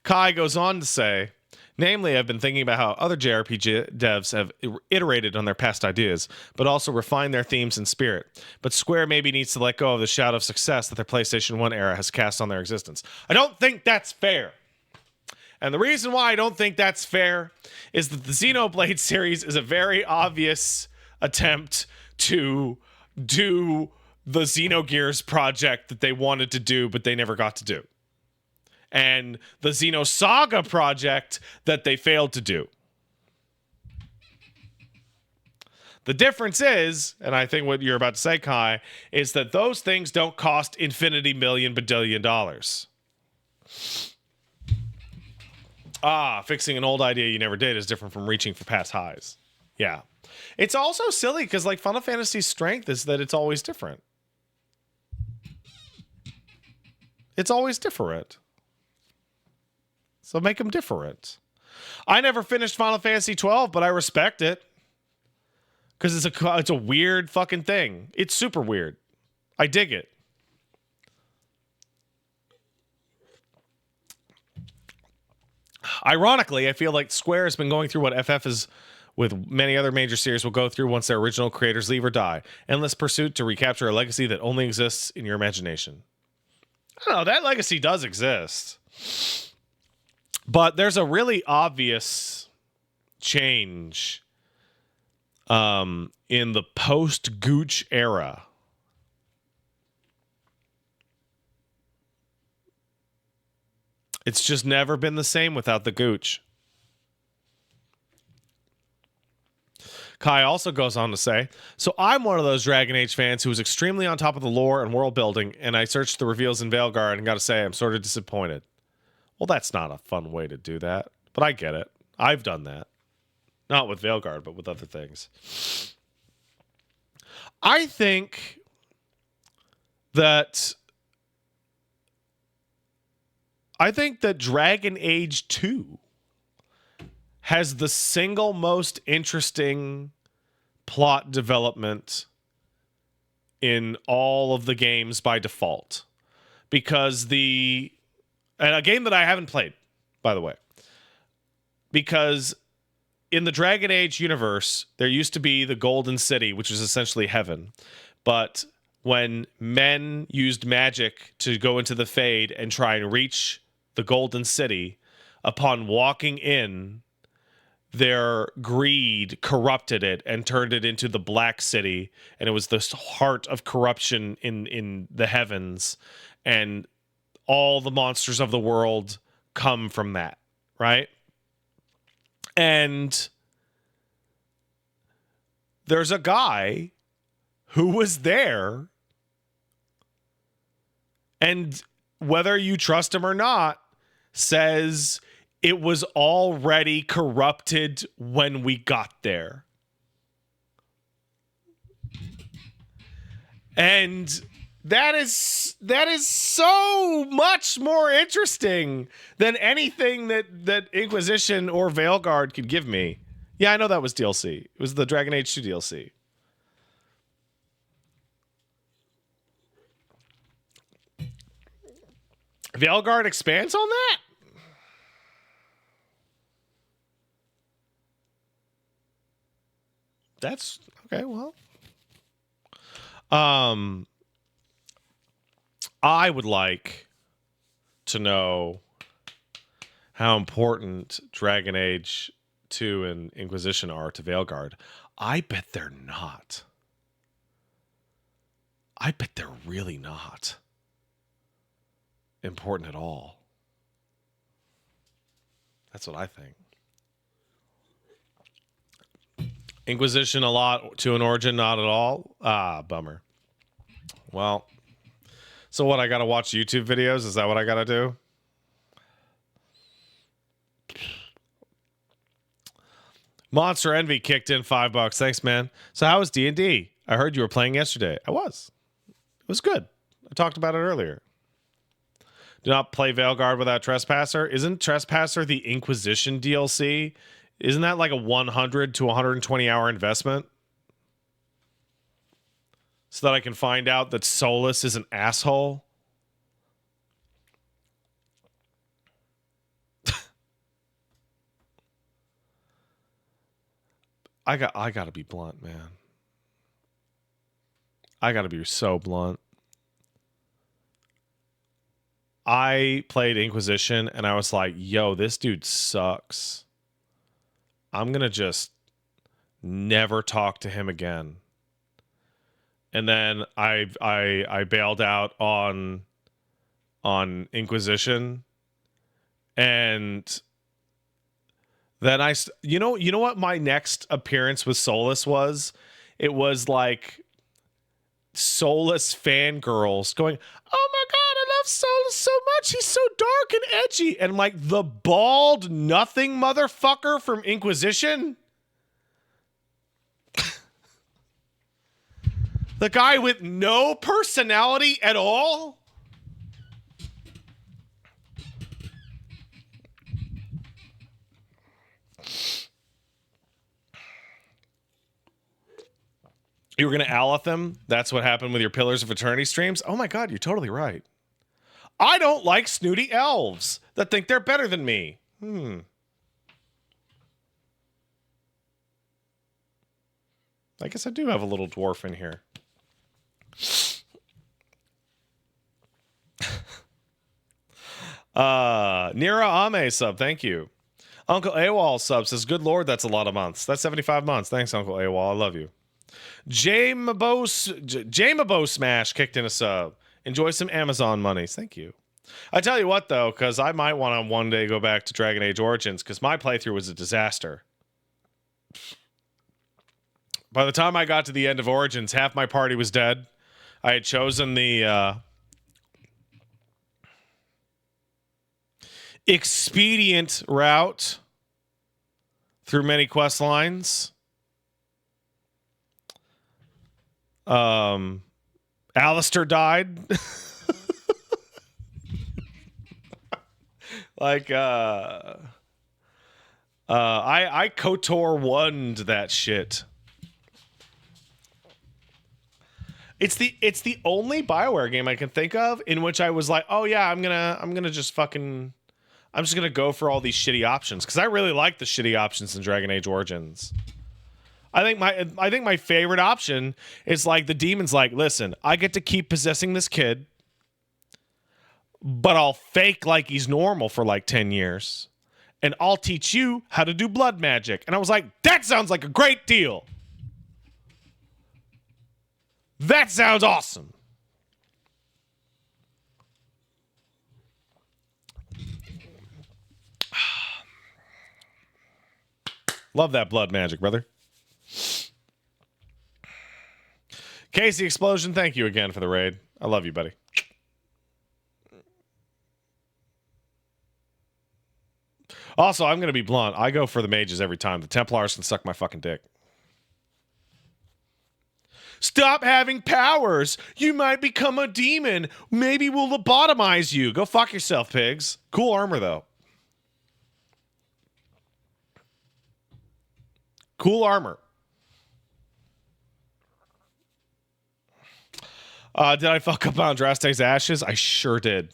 Kai goes on to say, namely, I've been thinking about how other JRPG devs have iterated on their past ideas, but also refined their themes and spirit. But Square maybe needs to let go of the shadow of success that their PlayStation 1 era has cast on their existence. I don't think that's fair. And the reason why I don't think that's fair is that the Xenoblade series is a very obvious attempt to do the Xenogears project that they wanted to do, but they never got to do. And the Xenosaga project that they failed to do. The difference is, and I think what you're about to say, Kai, is that those things don't cost infinity million badillion dollars. Fixing an old idea you never did is different from reaching for past highs. Yeah. It's also silly because, like, Final Fantasy's strength is that it's always different. It's always different. So make them different. I never finished Final Fantasy 12, but I respect it. Because it's a weird fucking thing. It's super weird. I dig it. Ironically, I feel like Square has been going through what FF is with many other major series will go through once their original creators leave or die. Endless pursuit to recapture a legacy that only exists in your imagination. I don't know, that legacy does exist. But there's a really obvious change in the post-Gooch era. It's just never been the same without the Gooch. Kai also goes on to say, so I'm one of those Dragon Age fans who was extremely on top of the lore and world building, and I searched the reveals in Veilguard and got to say I'm sort of disappointed. Well, that's not a fun way to do that, but I get it. I've done that. Not with Veilguard, but with other things. I think that Dragon Age 2 has the single most interesting plot development in all of the games by default. Because and a game that I haven't played, by the way. Because in the Dragon Age universe, there used to be the Golden City, which was essentially heaven. But when men used magic to go into the Fade and try and reach the Golden City, upon walking in, their greed corrupted it and turned it into the Black City, and it was the heart of corruption in the heavens, and all the monsters of the world come from that, right? And there's a guy who was there, and whether you trust him or not, says It was already corrupted when we got there. And that is so much more interesting than anything that Inquisition or Veilguard could give me. Yeah, I know that was DLC. It was the Dragon Age 2 DLC. Veilguard expands on that? That's okay, well. I would like to know how important Dragon Age 2 and Inquisition are to Veilguard. I bet they're not. I bet they're really not important at all. That's what I think. Inquisition a lot, to an Origin not at all. Bummer. Well, so what? I gotta watch YouTube videos? Is that what I gotta do? Monster Envy kicked in $5. Thanks, man. So how was D&D? I heard you were playing yesterday. I was. It was good. I talked about it earlier. Do not play Veilguard without Trespasser. Isn't Trespasser the Inquisition DLC? Isn't that like a 100 to 120 hour investment? So that I can find out that Solus is an asshole? I gotta be blunt, man. I gotta be so blunt. I played Inquisition and I was like, yo, this dude sucks. I'm gonna just never talk to him again. And then I bailed out on Inquisition, and then you know what my next appearance with Solus was? It was like Solus fangirls going, "Oh my god, I love Solus so much. He's so dark and edgy." And like the bald nothing motherfucker from Inquisition. The guy with no personality at all. You were going to Aleph him? That's what happened with your Pillars of Eternity streams? Oh my god, you're totally right. I don't like snooty elves that think they're better than me. I guess I do have a little dwarf in here. Nira Ame sub, thank you. Uncle AWOL sub says, good lord, that's a lot of months. That's 75 months. Thanks, Uncle AWOL. I love you. Jamabo Smash kicked in a sub. Enjoy some Amazon monies. Thank you. I tell you what, though, because I might want to one day go back to Dragon Age Origins, because my playthrough was a disaster. By the time I got to the end of Origins, half my party was dead. I had chosen the expedient route through many quest lines. Alistair died. Like I KOTOR won'd that shit. It's the only BioWare game I can think of in which I was like, oh yeah, I'm just gonna go for all these shitty options, because I really like the shitty options in Dragon Age Origins. I think my favorite option is like the demon's like, listen, I get to keep possessing this kid, but I'll fake like he's normal for like 10 years, and I'll teach you how to do blood magic. And I was like, that sounds like a great deal. That sounds awesome. Love that blood magic, brother. Casey Explosion, thank you again for the raid. I love you, buddy. Also, I'm going to be blunt. I go for the mages every time. The Templars can suck my fucking dick. Stop having powers. You might become a demon. Maybe we'll lobotomize you. Go fuck yourself, pigs. Cool armor, though. Cool armor. Did I fuck up on Andraste's ashes? I sure did.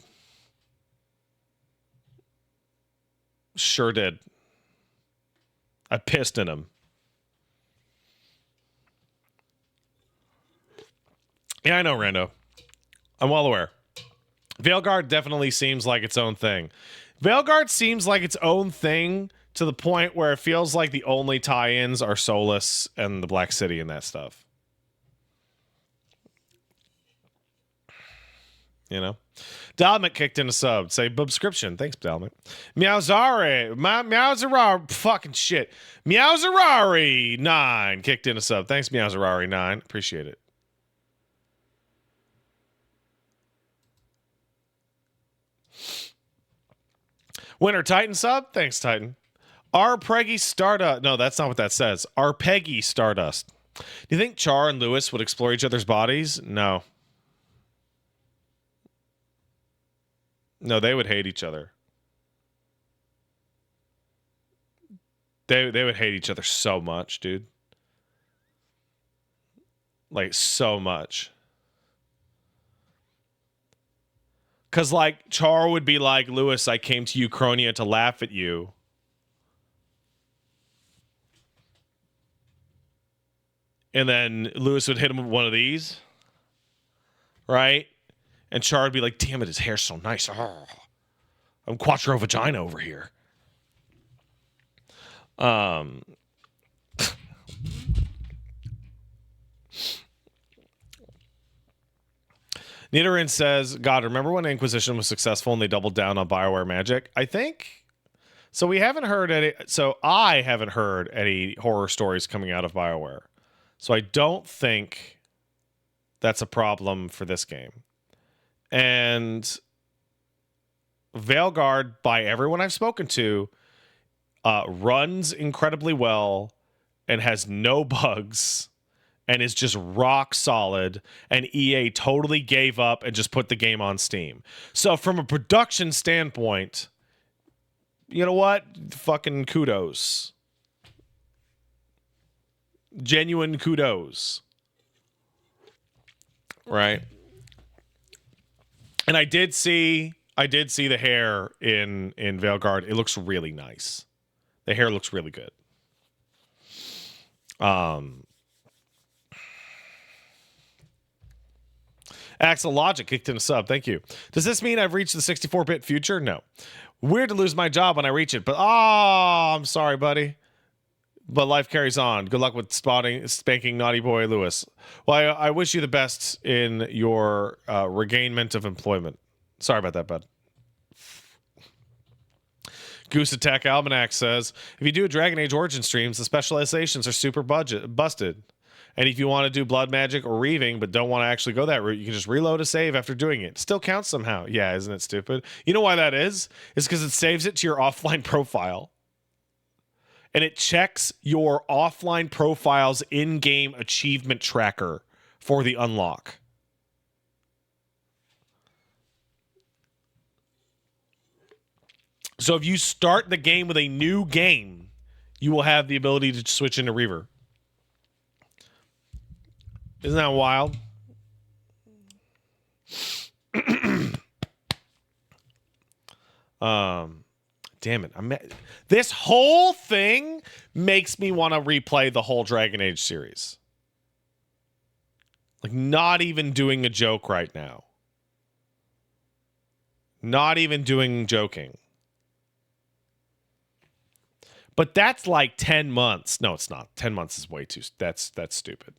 Sure did. I pissed in him. Yeah, I know, Rando. I'm well aware. Veilguard definitely seems like its own thing. Veilguard seems like its own thing to the point where it feels like the only tie-ins are Solus and the Black City and that stuff. You know? Dalmit kicked in a sub. Say subscription. Thanks, Dalmit. Meowzerari. Fucking shit. Meowzerari9 kicked in a sub. Thanks, Meowzerari9. Appreciate it. Winter Titan sub. Thanks, Titan. Peggy Stardust. No, that's not what that says. Peggy Stardust. Do you think Char and Lewis would explore each other's bodies? No. No, they would hate each other. They would hate each other so much, dude. Like, so much. Because, like, Char would be like, Lewis, I came to Uchronia to laugh at you. And then Lewis would hit him with one of these. Right? And Char would be like, damn it, his hair's so nice. Oh, I'm quattro vagina over here. Nidoran says, God, remember when Inquisition was successful and they doubled down on BioWare magic? I think. So we haven't heard any. So I haven't heard any horror stories coming out of BioWare. So I don't think that's a problem for this game. And Veilguard, by everyone I've spoken to, runs incredibly well and has no bugs and is just rock solid. And EA totally gave up and just put the game on Steam. So from a production standpoint, you know what? Fucking kudos. Genuine kudos. Right? And I did see the hair in Veilguard. It looks really nice. The hair looks really good. Axel Logic kicked in a sub. Thank you. Does this mean I've reached the 64-bit future? No. Weird to lose my job when I reach it, but I'm sorry, buddy. But life carries on. Good luck with spanking naughty boy Lewis. Well, I wish you the best in your regainment of employment. Sorry about that, bud. Goose Attack Almanac says, if you do a Dragon Age Origin streams, the specializations are super busted. And if you want to do blood magic or reaving, but don't want to actually go that route, you can just reload a save after doing it. Still counts somehow. Yeah, isn't it stupid? You know why that is? It's because it saves it to your offline profile. And it checks your offline profile's in-game achievement tracker for the unlock. So if you start the game with a new game, you will have the ability to switch into Reaver. Isn't that wild? Damn it. This whole thing makes me want to replay the whole Dragon Age series. Like, not even doing a joke right now. Not even doing joking. But that's like 10 months. No, it's not. 10 months is way too... That's stupid.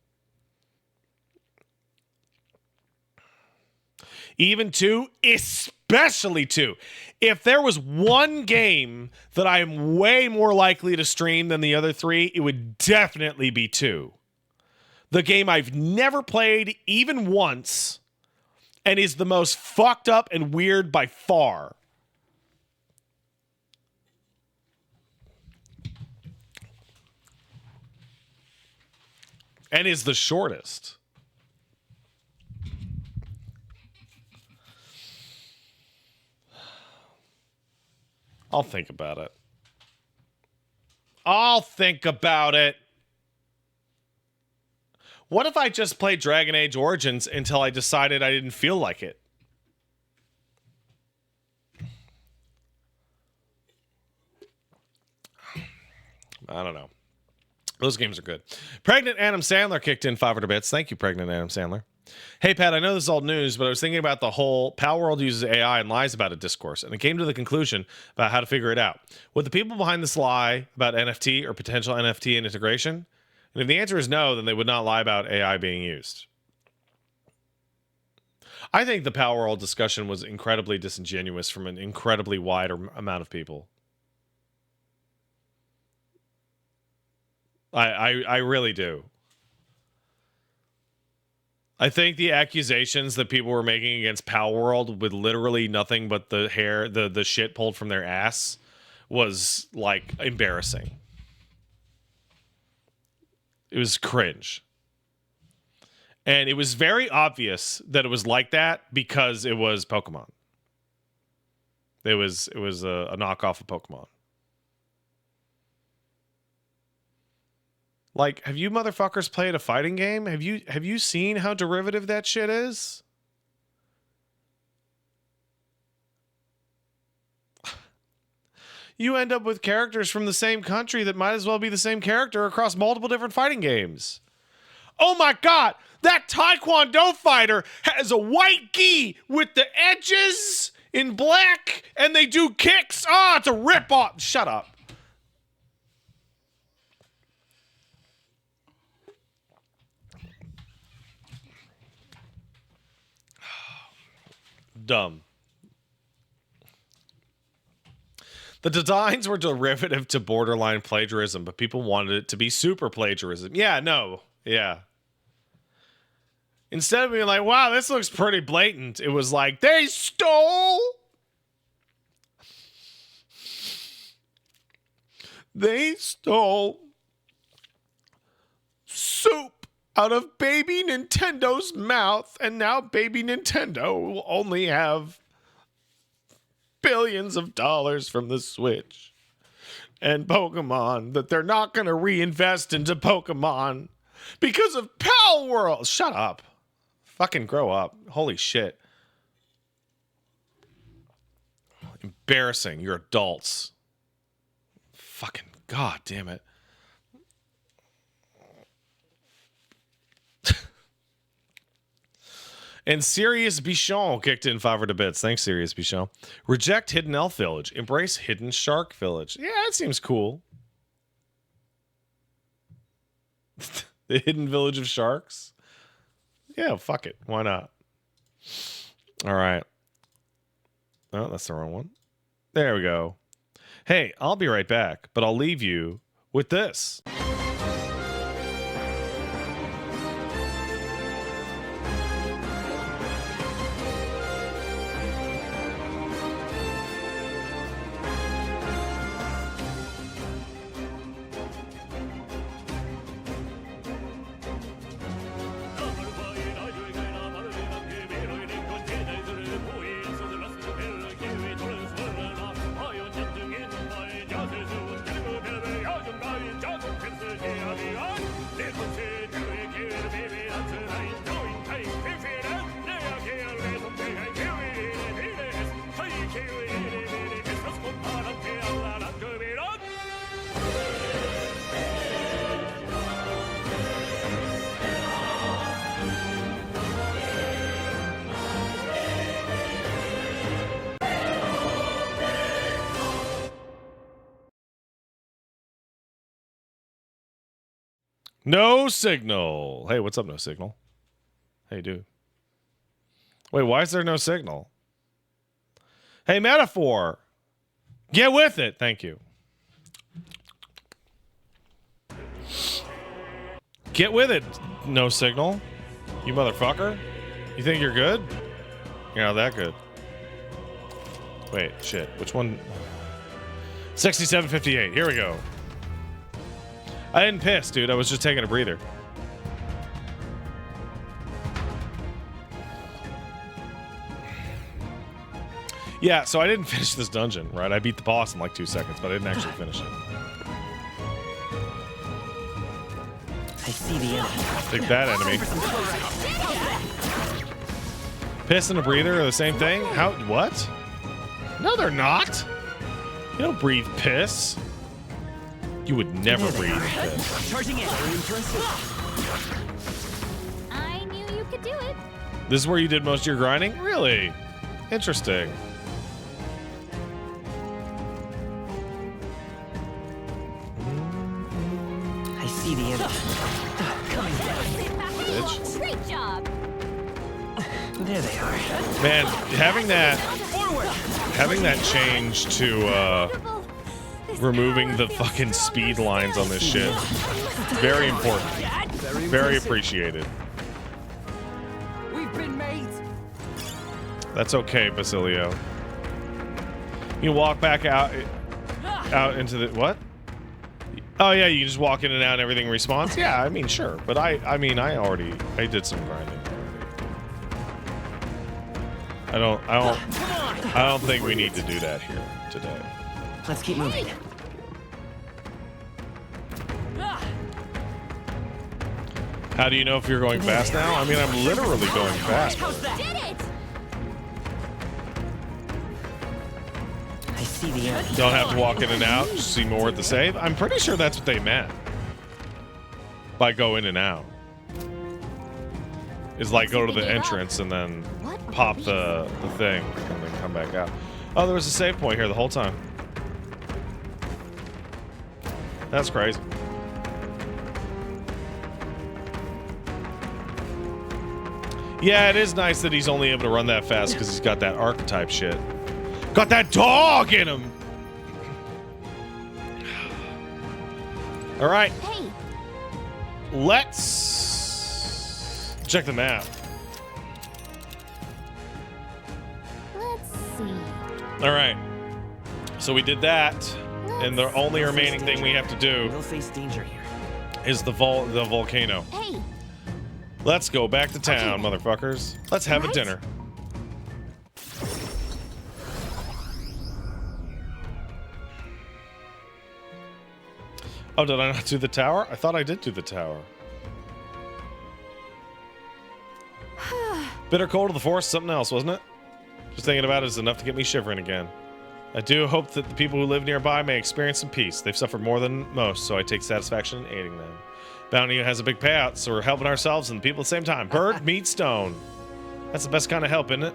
Even 2, especially 2. If there was one game that I am way more likely to stream than the other 3, it would definitely be 2. The game I've never played even once and is the most fucked up and weird by far. and is the shortest. I'll think about it. I'll think about it. What if I just played Dragon Age Origins until I decided I didn't feel like it? I don't know. Those games are good. Pregnant Adam Sandler kicked in 500 bits. Thank you, Pregnant Adam Sandler. Hey, Pat, I know this is old news, but I was thinking about the whole Power World uses AI and lies about it discourse, and it came to the conclusion about how to figure it out. Would the people behind this lie about NFT or potential NFT integration? And if the answer is no, then they would not lie about AI being used. I think the Power World discussion was incredibly disingenuous from an incredibly wide amount of people. I really do. I think the accusations that people were making against Power World with literally nothing but the hair, the shit pulled from their ass was like embarrassing. It was cringe. And it was very obvious that it was like that because it was Pokemon. It was a knockoff of Pokemon. Like, have you motherfuckers played a fighting game? Have you seen how derivative that shit is? You end up with characters from the same country that might as well be the same character across multiple different fighting games. Oh my god, that Taekwondo fighter has a white gi with the edges in black and they do kicks. Oh, it's a rip-off. Shut up. Dumb. The designs were derivative to borderline plagiarism, but people wanted it to be super plagiarism. Yeah, no. Yeah. Instead of being like, wow, this looks pretty blatant, it was like, they stole soup out of baby Nintendo's mouth, and now baby Nintendo will only have billions of dollars from the Switch and Pokemon that they're not going to reinvest into Pokemon because of Power World. Shut up. Fucking grow up. Holy shit. Embarrassing. You're adults. Fucking god damn it. And Sirius Bichon kicked in 500 bits. Thanks, Sirius Bichon. Reject Hidden Elf Village. Embrace Hidden Shark Village. Yeah, that seems cool. The Hidden Village of Sharks? Yeah, fuck it. Why not? All right. Oh, that's the wrong one. There we go. Hey, I'll be right back, but I'll leave you with this. No signal. Hey, what's up, no signal? Hey, dude. Wait, why is there no signal? Hey, Metaphor. Get with it. Thank you. Get with it, no signal. You motherfucker. You think you're good? You're not that good. Wait, shit. Which one? 6758. Here we go. I didn't piss, dude. I was just taking a breather. Yeah, so I didn't finish this dungeon, right? I beat the boss in like 2 seconds, but I didn't actually finish it. I see the enemy. Take that, enemy. Piss and a breather are the same thing? How? What? No, they're not. You don't breathe piss. You would never breathe piss. Charging in. I knew you could do it. This is where you did most of your grinding? Really? Interesting. I see the enemy. Coming down. Bitch. Great job. There they are. Man, having that change to removing the fucking speed lines on this shit. Very important. Very appreciated. We've been made. That's okay, Basilio. You walk back out into the what? Oh yeah, you just walk in and out and everything respawns. Yeah, I mean sure, but I did some grinding already. I don't think we need to do that here today. Let's keep moving. How do you know if you're going fast now? I mean, I'm literally going fast. Did it. I see the enemy. Don't have to walk in and out. Just see more at the save. I'm pretty sure that's what they meant by go in and out. Is like go to the entrance and then pop the thing and then come back out. Oh, there was a save point here the whole time. That's crazy. Yeah, it is nice that he's only able to run that fast because he's got that archetype shit. Got that dog in him! All right. Hey. Let's check the map. Let's see. All right. So we did that, and the only remaining thing we have to do We'll face danger here. is the volcano. Hey. Let's go back to town, motherfuckers. Let's have a Right? dinner. Oh, did I not do the tower? I thought I did do the tower. Bitter cold of the forest, something else, wasn't it? Just thinking about it is enough to get me shivering again. I do hope that the people who live nearby may experience some peace. They've suffered more than most, so I take satisfaction in aiding them. Bounty has a big payout, so we're helping ourselves and the people at the same time. Bird, meat, stone. That's the best kind of help, isn't it?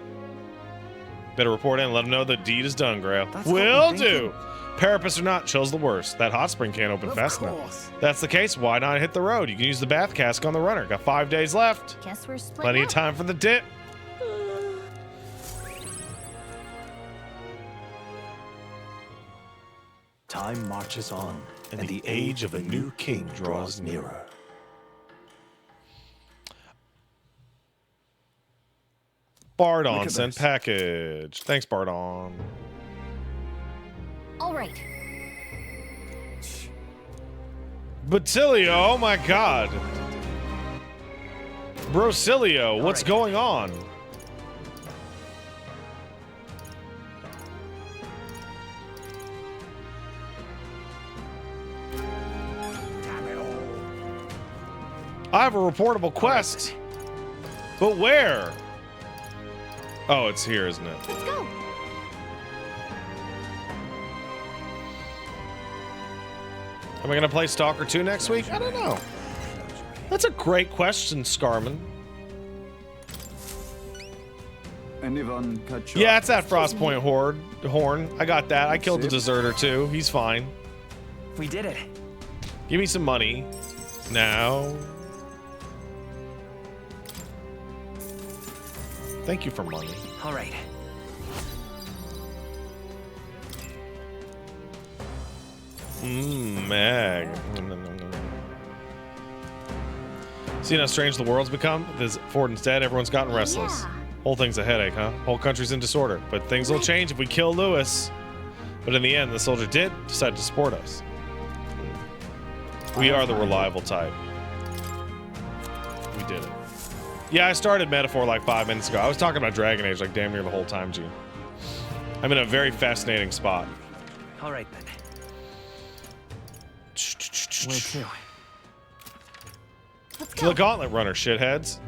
Better report in and let them know the deed is done, Grail. That's Will what we do. Parapets or not, chill's the worst. That hot spring can't open fast enough. That's the case. Why not hit the road? You can use the bath cask on the runner. Got 5 days left. Guess we're splitting Plenty of up. time for the dip. Time marches on, and the age of a new king draws nearer. Bardon at sent this. package. Thanks, Bardon. All right. Batilio, oh my god. Brocilio, what's going on? I have a reportable quest. But where? Oh, it's here, isn't it? Let's go. Am I going to play Stalker 2 next week? I don't know. That's a great question, Scarman. Anyone catch Yeah, it's that Frostpoint horn. I got that. I killed the deserter too. He's fine. We did it. Give me some money. Now. Thank you for money. All right. Mag. See how strange the world's become? This Fortin's dead, everyone's gotten restless. Yeah. Whole thing's a headache, huh? Whole country's in disorder. But things will change if we kill Lewis. But in the end, the soldier did decide to support us. We are the reliable type. We did it. Yeah, I started Metaphor like 5 minutes ago. I was talking about Dragon Age like damn near the whole time, Gene. I'm in a very fascinating spot. All right then. Where to? Let's To go. the Gauntlet Runner, shitheads.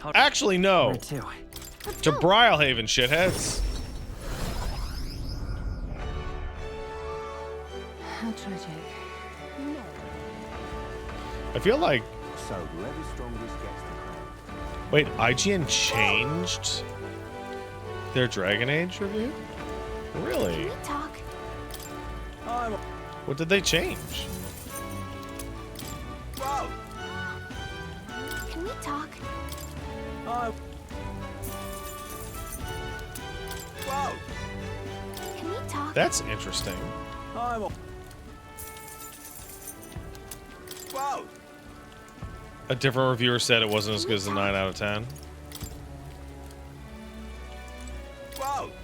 All right. Actually, no. Where to? Let's To go. Brylehaven, shitheads. How tragic. No. I feel like... So whoever's strongest gets the crown. Wait, IGN changed their Dragon Age review? Can Really? we talk? What did they change? Can we talk? Can we talk? That's interesting. A different reviewer said it wasn't as good as a 9 out of 10.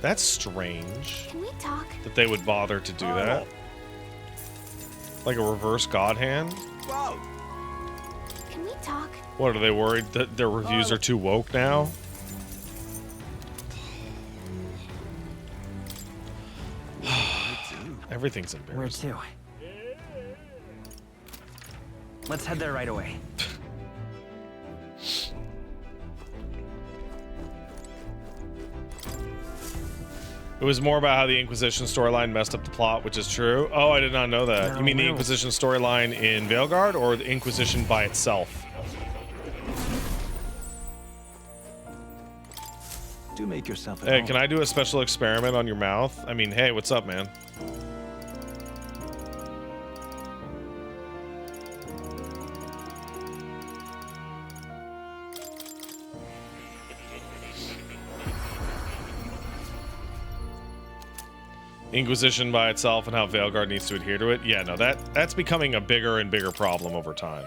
That's strange Can we talk? that they would bother to do that. Like a reverse God hand? Can we talk? What, are they worried that their reviews are too woke now? Everything's Where embarrassing. to? Let's head there right away. It was more about how the Inquisition storyline messed up the plot, which is true. Oh, I did not know that. No, You mean the no. Inquisition storyline in Veilguard or the Inquisition by itself? Do make yourself at Hey, home. can I do a special experiment on your mouth? I mean, hey, what's up, man? Inquisition by itself and how Veilguard needs to adhere to it. Yeah, no, that's becoming a bigger and bigger problem over time.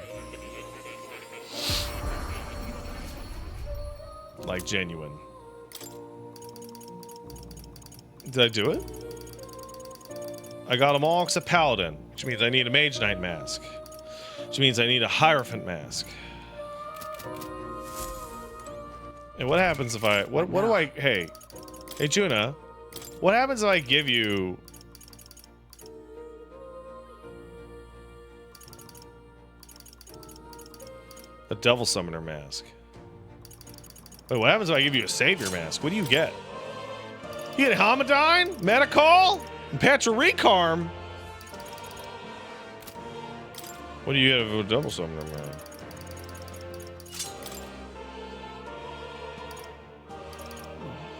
Like, genuine. Did I do it? I got them all except Paladin, which means I need a Mage Knight mask. Which means I need a Hierophant mask. And what happens if I... What do I... Hey, Juna. What happens if I give you... a Devil Summoner mask? Wait, what happens if I give you a Savior mask? What do you get? You get Homodyne, Metacall, and Patricarm. What do you get with a Devil Summoner mask?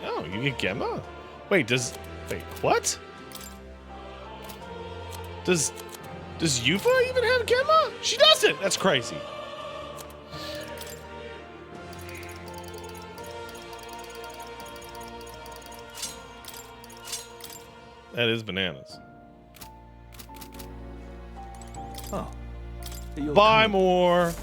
Oh, you get Gemma? Wait, wait, what? Does Yufa even have Gemma? She doesn't! That's crazy. That is bananas. Oh. You'll Buy come- more!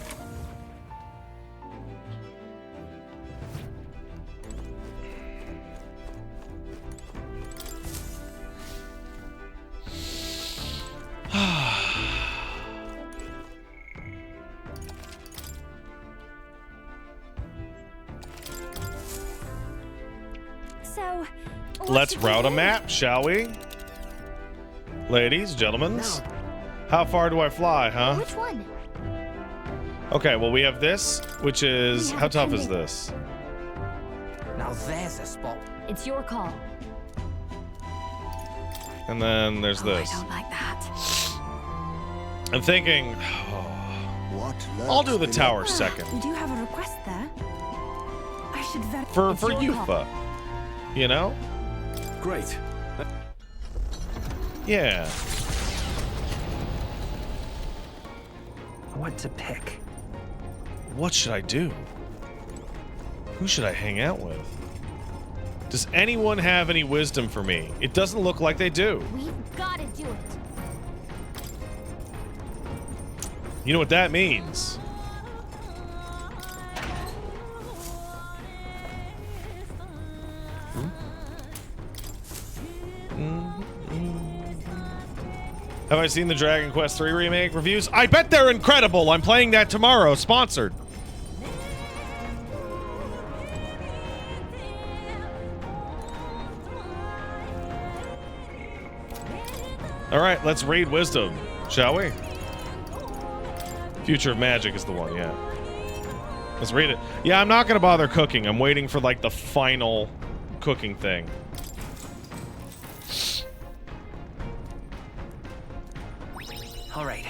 So, Let's what's the route a plan? map, shall we? Ladies, gentlemen. How far do I fly, huh? Which one? Okay, well, we have this, which is... We have How a tough is pending. this? Now there's a spot. It's your call. And then there's this. Oh, I don't like that. I'm thinking... I'll do the tower second. We do have a request there. I should vet. For It's your call. Yufa. You know? Great. Yeah. What to pick? What should I do? Who should I hang out with? Does anyone have any wisdom for me? It doesn't look like they do. We've got to do it. You know what that means? Have I seen the Dragon Quest III remake reviews? I bet they're incredible. I'm playing that tomorrow. Sponsored. All right, let's read Wisdom, shall we? Future of Magic is the one, yeah. Let's read it. Yeah, I'm not gonna bother cooking. I'm waiting for like the final cooking thing. All right.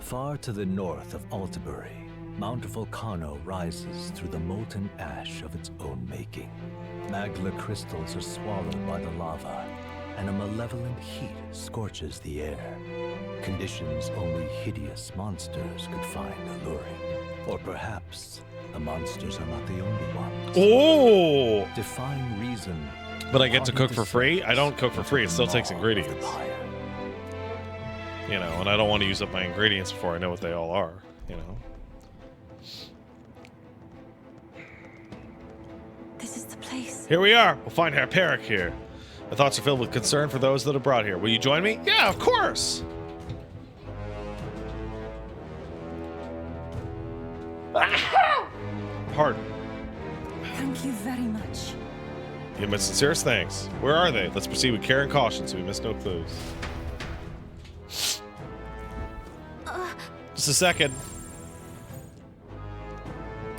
Far to the north of Altabury, Mount Volcano rises through the molten ash of its own making. Magla crystals are swallowed by the lava, and a malevolent heat scorches the air. Conditions only hideous monsters could find alluring. Or perhaps the monsters are not the only ones. Oh! Define reason. But I get to cook for free? I don't cook for free. It still takes ingredients. You know, and I don't want to use up my ingredients before I know what they all are, you know. This is the place. Here we are. We'll find Hyperic here. My thoughts are filled with concern for those that are brought here. Will you join me? Yeah, of course. Pardon. Thank you very much. Give my sincerest thanks. Where are they? Let's proceed with care and caution so we miss no clues. Just a second.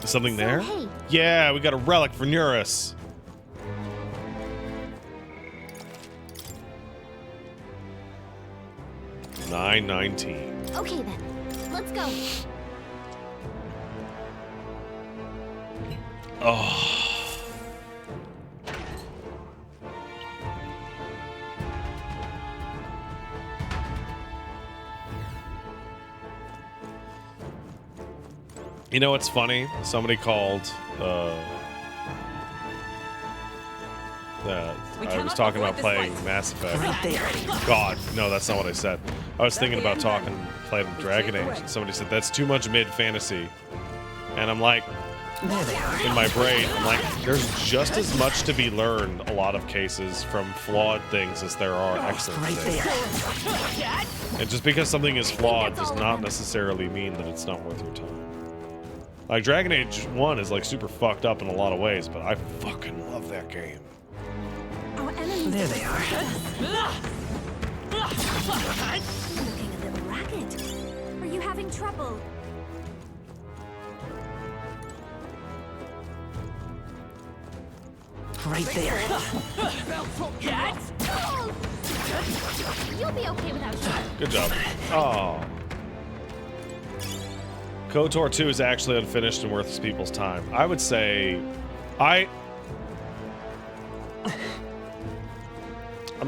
Is something there? Hey. Yeah, we got a relic for Neuris. $9.19. Okay then, let's go. Oh. You know what's funny? Somebody called I was talking about playing Mass Effect. Right there. God, no, that's not what I said. I was thinking about playing Dragon Age. And somebody said that's too much mid fantasy, and I'm like, There they are. in my brain, I'm like, there's just as much to be learned a lot of cases from flawed things as there are excellent Right things. there. And just because something is flawed does not necessarily mean that it's not worth your time. Like Dragon Age 1 is like super fucked up in a lot of ways, but I fucking love that game. Our enemies There they are. looking a little ragged. Are you having trouble? Right there. You'll be okay without you. Good job. Oh. KOTOR 2 is actually unfinished and worth people's time. I would say I'm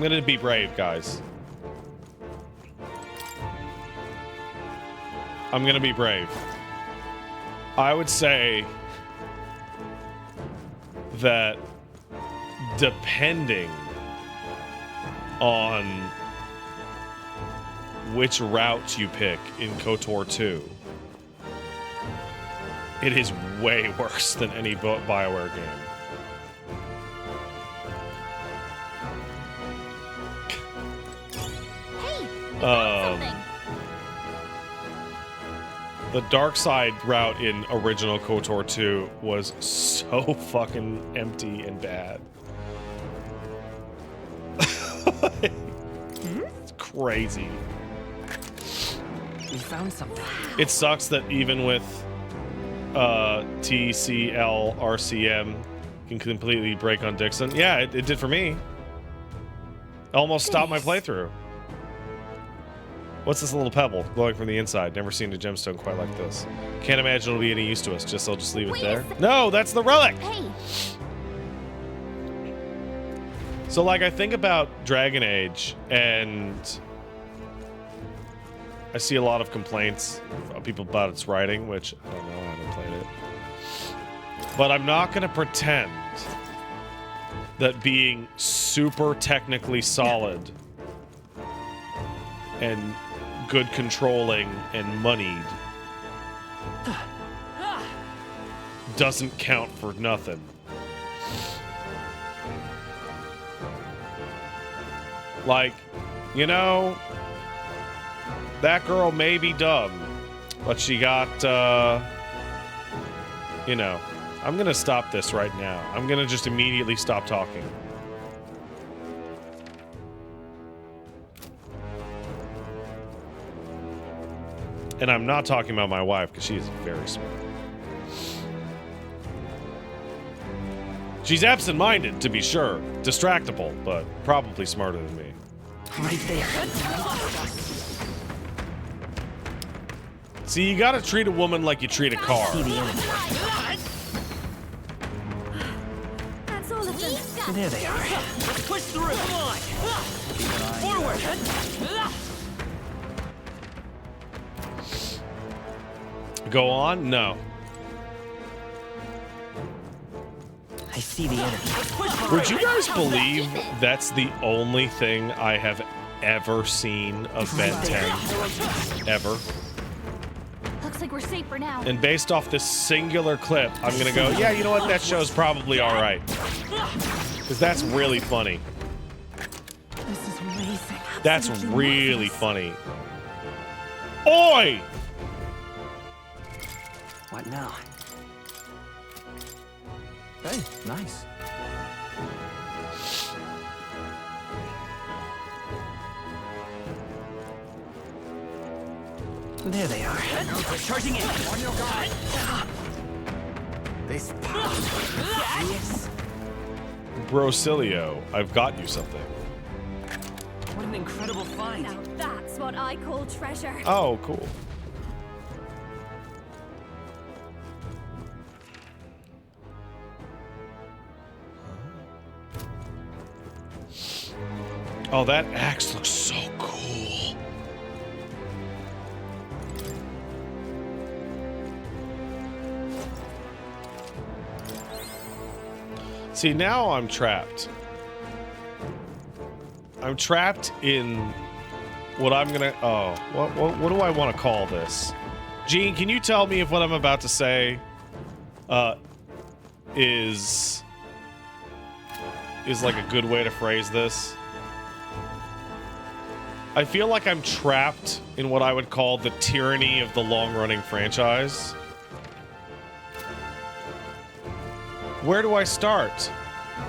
gonna be brave, guys. I'm gonna be brave. I would say that depending on which route you pick in KOTOR 2, it is way worse than any BioWare game. Hey, we found something. The dark side route in original KOTOR 2 was so fucking empty and bad. It's crazy. We found something. It sucks that even with TCL RCM can completely break on Dixon. Yeah, it did for me. Almost stopped my playthrough. What's this little pebble glowing from the inside? Never seen a gemstone quite like this. Can't imagine it'll be any use to us. I'll just leave it Wait a there. sec- No, that's the relic! Hey, So, like, I think about Dragon Age, and I see a lot of complaints of people about its writing, which I don't know, I haven't played it. But I'm not going to pretend that being super technically solid and good controlling and moneyed doesn't count for nothing. Like, you know, that girl may be dumb, but she got, you know, I'm gonna stop this right now. I'm gonna just immediately stop talking. And I'm not talking about my wife because she's very smart. She's absent-minded, to be sure. Distractible, but probably smarter than me. Right there. See, you gotta treat a woman like you treat a car. See the enemy. That's all of them. There they are. Let's push through. Come on. Forward. Go on? No. I see the enemy. Would you guys believe that's the only thing I have ever seen of Ben 10? Ever. Looks like we're safe for now. And based off this singular clip, I'm gonna go, yeah, you know what? That show's probably alright. Because that's really funny. This is amazing. That's Absolutely really marvelous. funny. Oi! What now? Hey, nice. There they are. Charging in. On your guard. This Brocilio, I've got you something. What an incredible find. Now that's what I call treasure. Oh, cool. Oh, that axe looks so cool. See, now I'm trapped. I'm trapped in what I'm gonna... Oh, what do I want to call this? Gene, can you tell me if what I'm about to say is like a good way to phrase this? I feel like I'm trapped in what I would call the tyranny of the long-running franchise. Where do I start?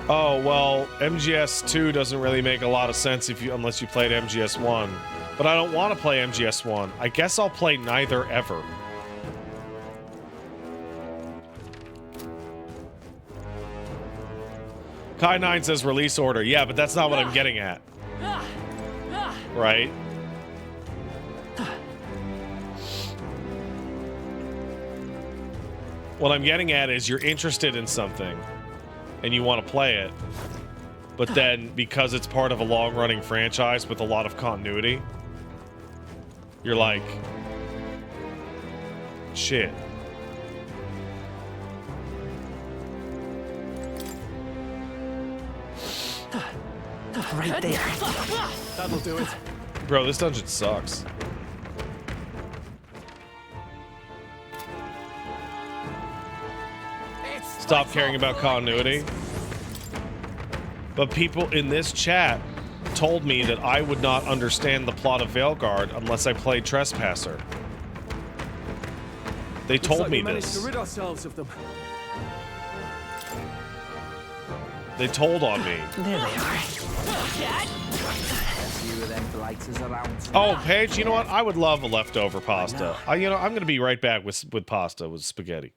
Oh, well, MGS2 doesn't really make a lot of sense unless you played MGS1. But I don't want to play MGS1. I guess I'll play neither ever. Kai9 says release order. Yeah, but that's not what I'm getting at. Right? What I'm getting at is you're interested in something and you want to play it, but then because it's part of a long-running franchise with a lot of continuity, you're like, shit. Right there. That'll do it. Bro, this dungeon sucks. Stop caring about continuity. But people in this chat told me that I would not understand the plot of Veilguard unless I played Trespasser. They told me this. To rid ourselves of them. They told on me. There they are. Oh, Paige, you know what? I would love a leftover pasta. I'm gonna be right back with pasta with spaghetti.